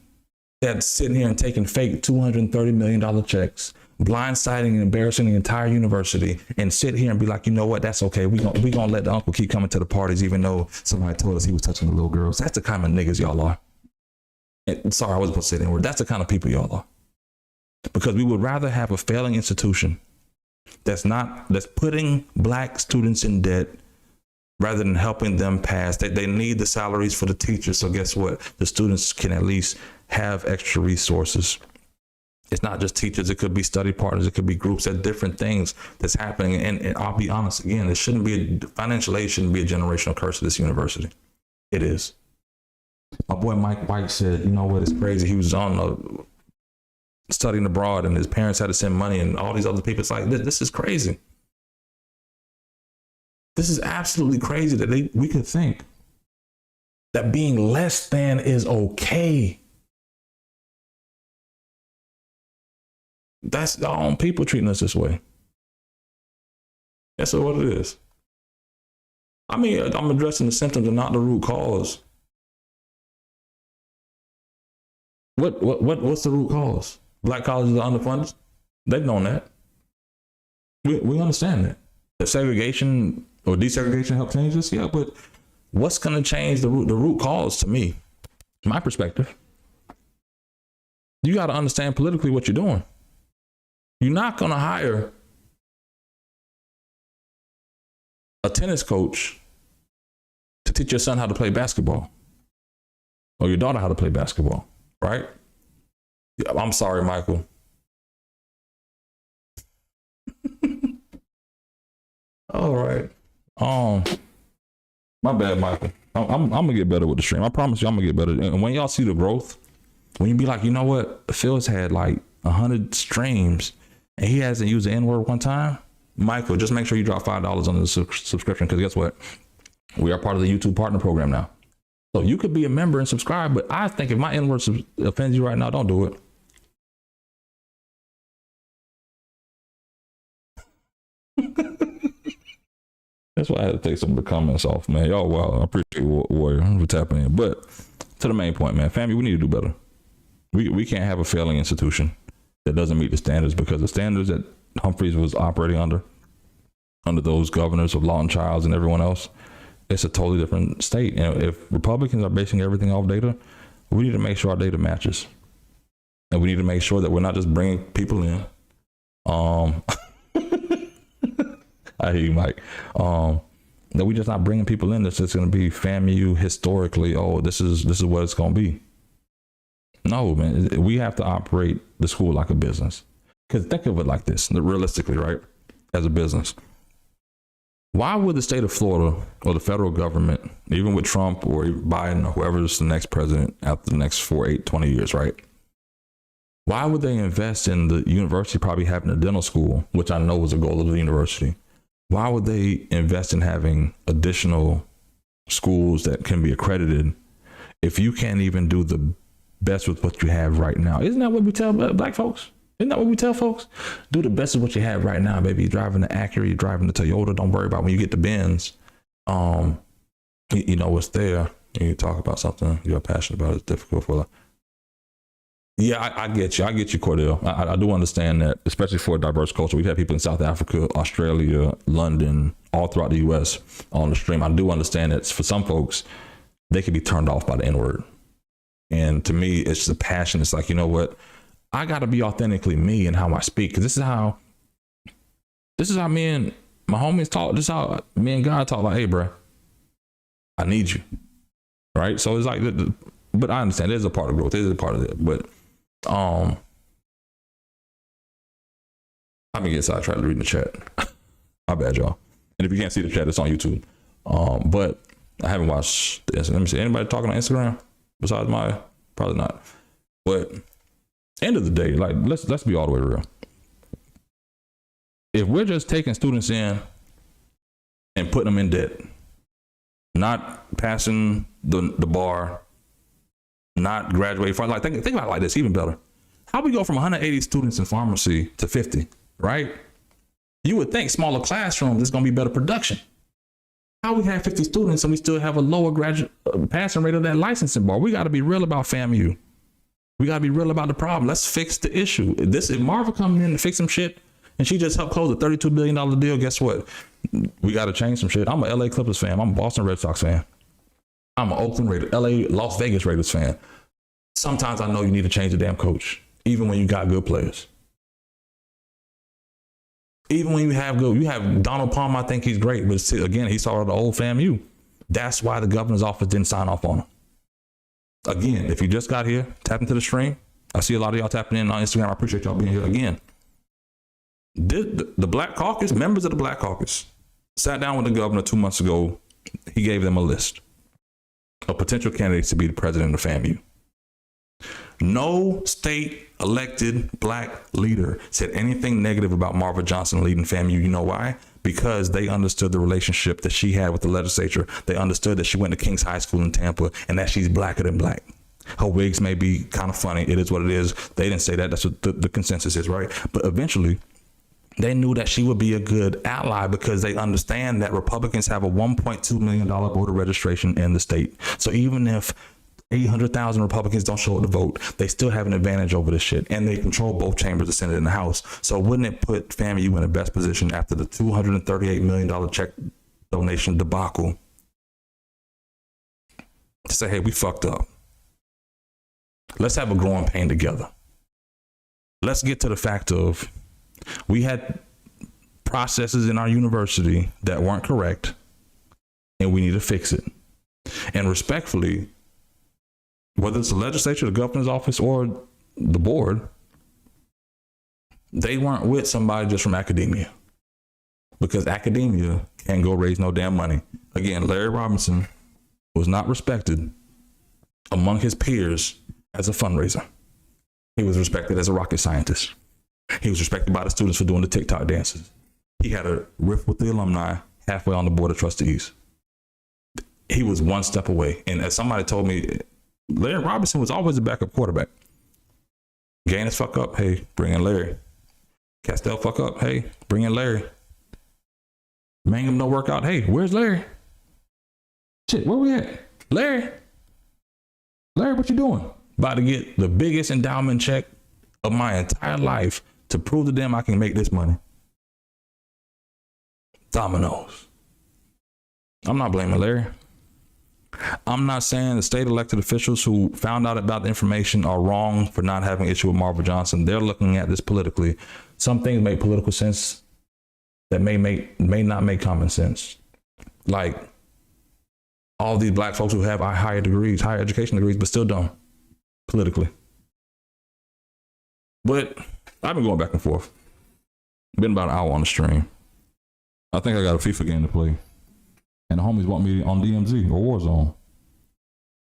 that's sitting here and taking fake $230 million checks, blindsiding and embarrassing the entire university, and sit here and be like, you know what, that's okay. We gonna let the uncle keep coming to the parties even though somebody told us he was touching the little girls. That's the kind of niggas y'all are. And sorry, I wasn't supposed to say that word. That's the kind of people y'all are. Because we would rather have a failing institution that's putting black students in debt rather than helping them pass. They need the salaries for the teachers. So guess what? The students can at least have extra resources. It's not just teachers. It could be study partners. It could be groups. There's different things that's happening. And I'll be honest again, it shouldn't be financial aid shouldn't be a generational curse of this university. It is. My boy Mike White said, you know what? It's crazy. He was on studying abroad, and his parents had to send money, and all these other people. It's like this is crazy. This is absolutely crazy that we could think that being less than is okay. That's our own people treating us this way. That's what it is. I mean, I'm addressing the symptoms and not the root cause. What's the root cause? Black colleges are underfunded. They've known that. We understand that. If segregation or desegregation help change this, yeah, but what's going to change the root cause to me? My perspective. You got to understand politically what you're doing. You're not going to hire a tennis coach to teach your son how to play basketball or your daughter how to play basketball, right? I'm sorry, Michael. All right. My bad, Michael. I'm gonna get better with the stream. I promise you, I'm gonna get better. And when y'all see the growth, when you be like, you know what, Phil's had like 100 streams and he hasn't used the N-word one time, Michael, just make sure you drop $5 on the subscription, because guess what? We are part of the YouTube partner program now. So you could be a member and subscribe, but I think if my N-word offends you right now, don't do it. That's why I had to take some of the comments off, man. Y'all, wow, I appreciate Warrior for tapping in. But to the main point, man, family, we need to do better. We can't have a failing institution that doesn't meet the standards, because the standards that Humphreys was operating under those governors of Lawton Childs and everyone else, it's a totally different state. And if Republicans are basing everything off data, we need to make sure our data matches. And we need to make sure that we're not just bringing people in. I hear you, Mike. That we're just not bringing people in that's just going to be FAMU historically. Oh, this is what it's going to be. No, man. We have to operate the school like a business. Because think of it like this, realistically, right? As a business. Why would the state of Florida or the federal government, even with Trump or Biden or whoever's the next president after the next 4, 8, 20 years, right? Why would they invest in the university probably having a dental school, which I know was a goal of the university? Why would they invest in having additional schools that can be accredited if you can't even do the best with what you have right now? Isn't that what we tell black folks? Isn't that what we tell folks? Do the best of what you have right now, baby. You're driving the Acura, you're driving the Toyota. Don't worry about when you get the Benz. You know what's there. You talk about something you're passionate about. It's difficult for. Yeah, I get you. I get you, Cordell. I do understand that, especially for a diverse culture. We've had people in South Africa, Australia, London, all throughout the U.S. on the stream. I do understand that for some folks, they can be turned off by the N-word. And to me, it's just a passion. It's like, you know what? I got to be authentically me in how I speak. Because this is how me and my homies talk. This is how me and God talk. Like, hey, bro, I need you. Right? So it's like, but I understand there's a part of growth. There's a part of it. But I'm gonna get sidetracked reading the chat. My bad, y'all. And if you can't see the chat, it's on YouTube. But I haven't watched this. Let me see. Anybody talking on Instagram besides Maya? Probably not. But end of the day, like let's be all the way real. If we're just taking students in and putting them in debt, not passing the bar, not graduating from, like think about it like this, even better. How we go from 180 students in pharmacy to 50, right? You would think smaller classrooms is going to be better production. How we have 50 students and we still have a lower graduate passing rate of that licensing bar? We got to be real about FAMU. We got to be real about the problem. Let's fix the issue. If Marva coming in to fix some shit and she just helped close a $32 billion deal, guess what? We got to change some shit. I'm a LA Clippers fan. I'm a Boston Red Sox fan. I'm an Oakland Raiders, Las Vegas Raiders fan. Sometimes I know you need to change the damn coach, even when you got good players. Even when you have Donald Palmer, I think he's great, but again, he saw the old FAMU. That's why the governor's office didn't sign off on him. Again, if you just got here, tap into the stream. I see a lot of y'all tapping in on Instagram. I appreciate y'all being here again. The Black Caucus, members of the Black Caucus, sat down with the governor 2 months ago. He gave them a list of potential candidates to be the president of FAMU. No state elected black leader said anything negative about Marva Johnson leading FAMU. You know why? Because they understood the relationship that she had with the legislature. They understood that she went to King's High School in Tampa and that she's blacker than black. Her wigs may be kind of funny. It is what it is. They didn't say that. That's what the consensus is, right? But eventually, they knew that she would be a good ally because they understand that Republicans have a $1.2 million voter registration in the state. So even if 800,000 Republicans don't show up to vote, they still have an advantage over this shit. And they control both chambers, the Senate and the House. So wouldn't it put FAMU in the best position after the $238 million check donation debacle to say, hey, we fucked up. Let's have a growing pain together. Let's get to the fact of we had processes in our university that weren't correct and we need to fix it. And respectfully, whether it's the legislature, the governor's office, or the board, they weren't with somebody just from academia, because academia can't go raise no damn money. Again, Larry Robinson was not respected among his peers as a fundraiser. He was respected as a rocket scientist. He was respected by the students for doing the TikTok dances. He had a riff with the alumni halfway on the board of trustees. He was one step away. And as somebody told me, Larry Robinson was always a backup quarterback. Gaines fuck up, hey, bring in Larry. Castell fuck up, hey, bring in Larry. Mangum no work out, hey, where's Larry? Shit, where we at? Larry, what you doing? About to get the biggest endowment check of my entire life to prove to them I can make this money. Dominoes. I'm not blaming Larry. I'm not saying the state elected officials who found out about the information are wrong for not having issue with Marva Johnson. They're looking at this politically. Some things make political sense that may not make common sense. Like all these black folks who have higher education degrees, but still dumb politically. But I've been going back and forth. Been about an hour on the stream. I think I got a FIFA game to play. And the homies want me on DMZ or Warzone.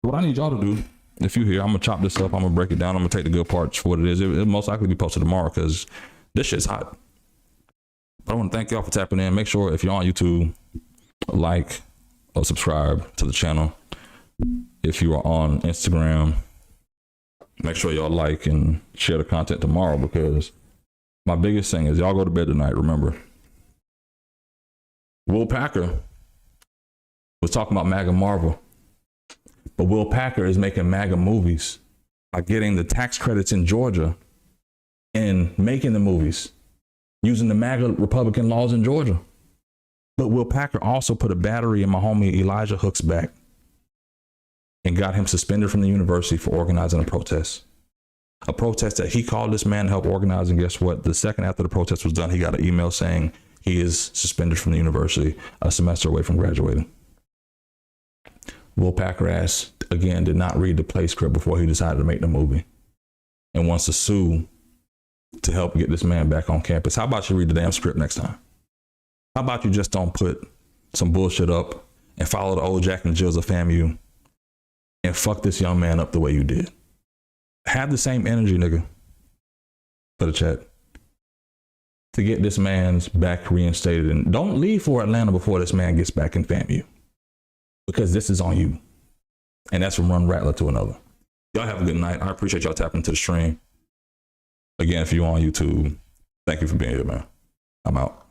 What I need y'all to do, if you're here, I'm going to chop this up. I'm going to break it down. I'm going to take the good parts for what it is. It'll most likely be posted tomorrow because this shit's hot. But I want to thank y'all for tapping in. Make sure if you're on YouTube, like or subscribe to the channel. If you are on Instagram, make sure y'all like and share the content tomorrow because my biggest thing is y'all go to bed tonight. Remember, Will Packer was talking about MAGA Marva, but Will Packer is making MAGA movies by getting the tax credits in Georgia and making the movies using the MAGA Republican laws in Georgia. But Will Packer also put a battery in my homie Elijah Hook's back and got him suspended from the university for organizing a protest that he called this man to help organize. And guess what? The second after the protest was done, he got an email saying he is suspended from the university, a semester away from graduating. Will Packer ass, again, did not read the play script before he decided to make the movie and wants to sue to help get this man back on campus. How about you read the damn script next time? How about you just don't put some bullshit up and follow the old Jack and Jills of FAMU and fuck this young man up the way you did? Have the same energy, nigga, for the chat, to get this man's back reinstated. And don't leave for Atlanta before this man gets back in FAMU. Because this is on you. And that's from one rattler to another. Y'all have a good night. I appreciate y'all tapping into the stream. Again, if you're on YouTube, thank you for being here, man. I'm out.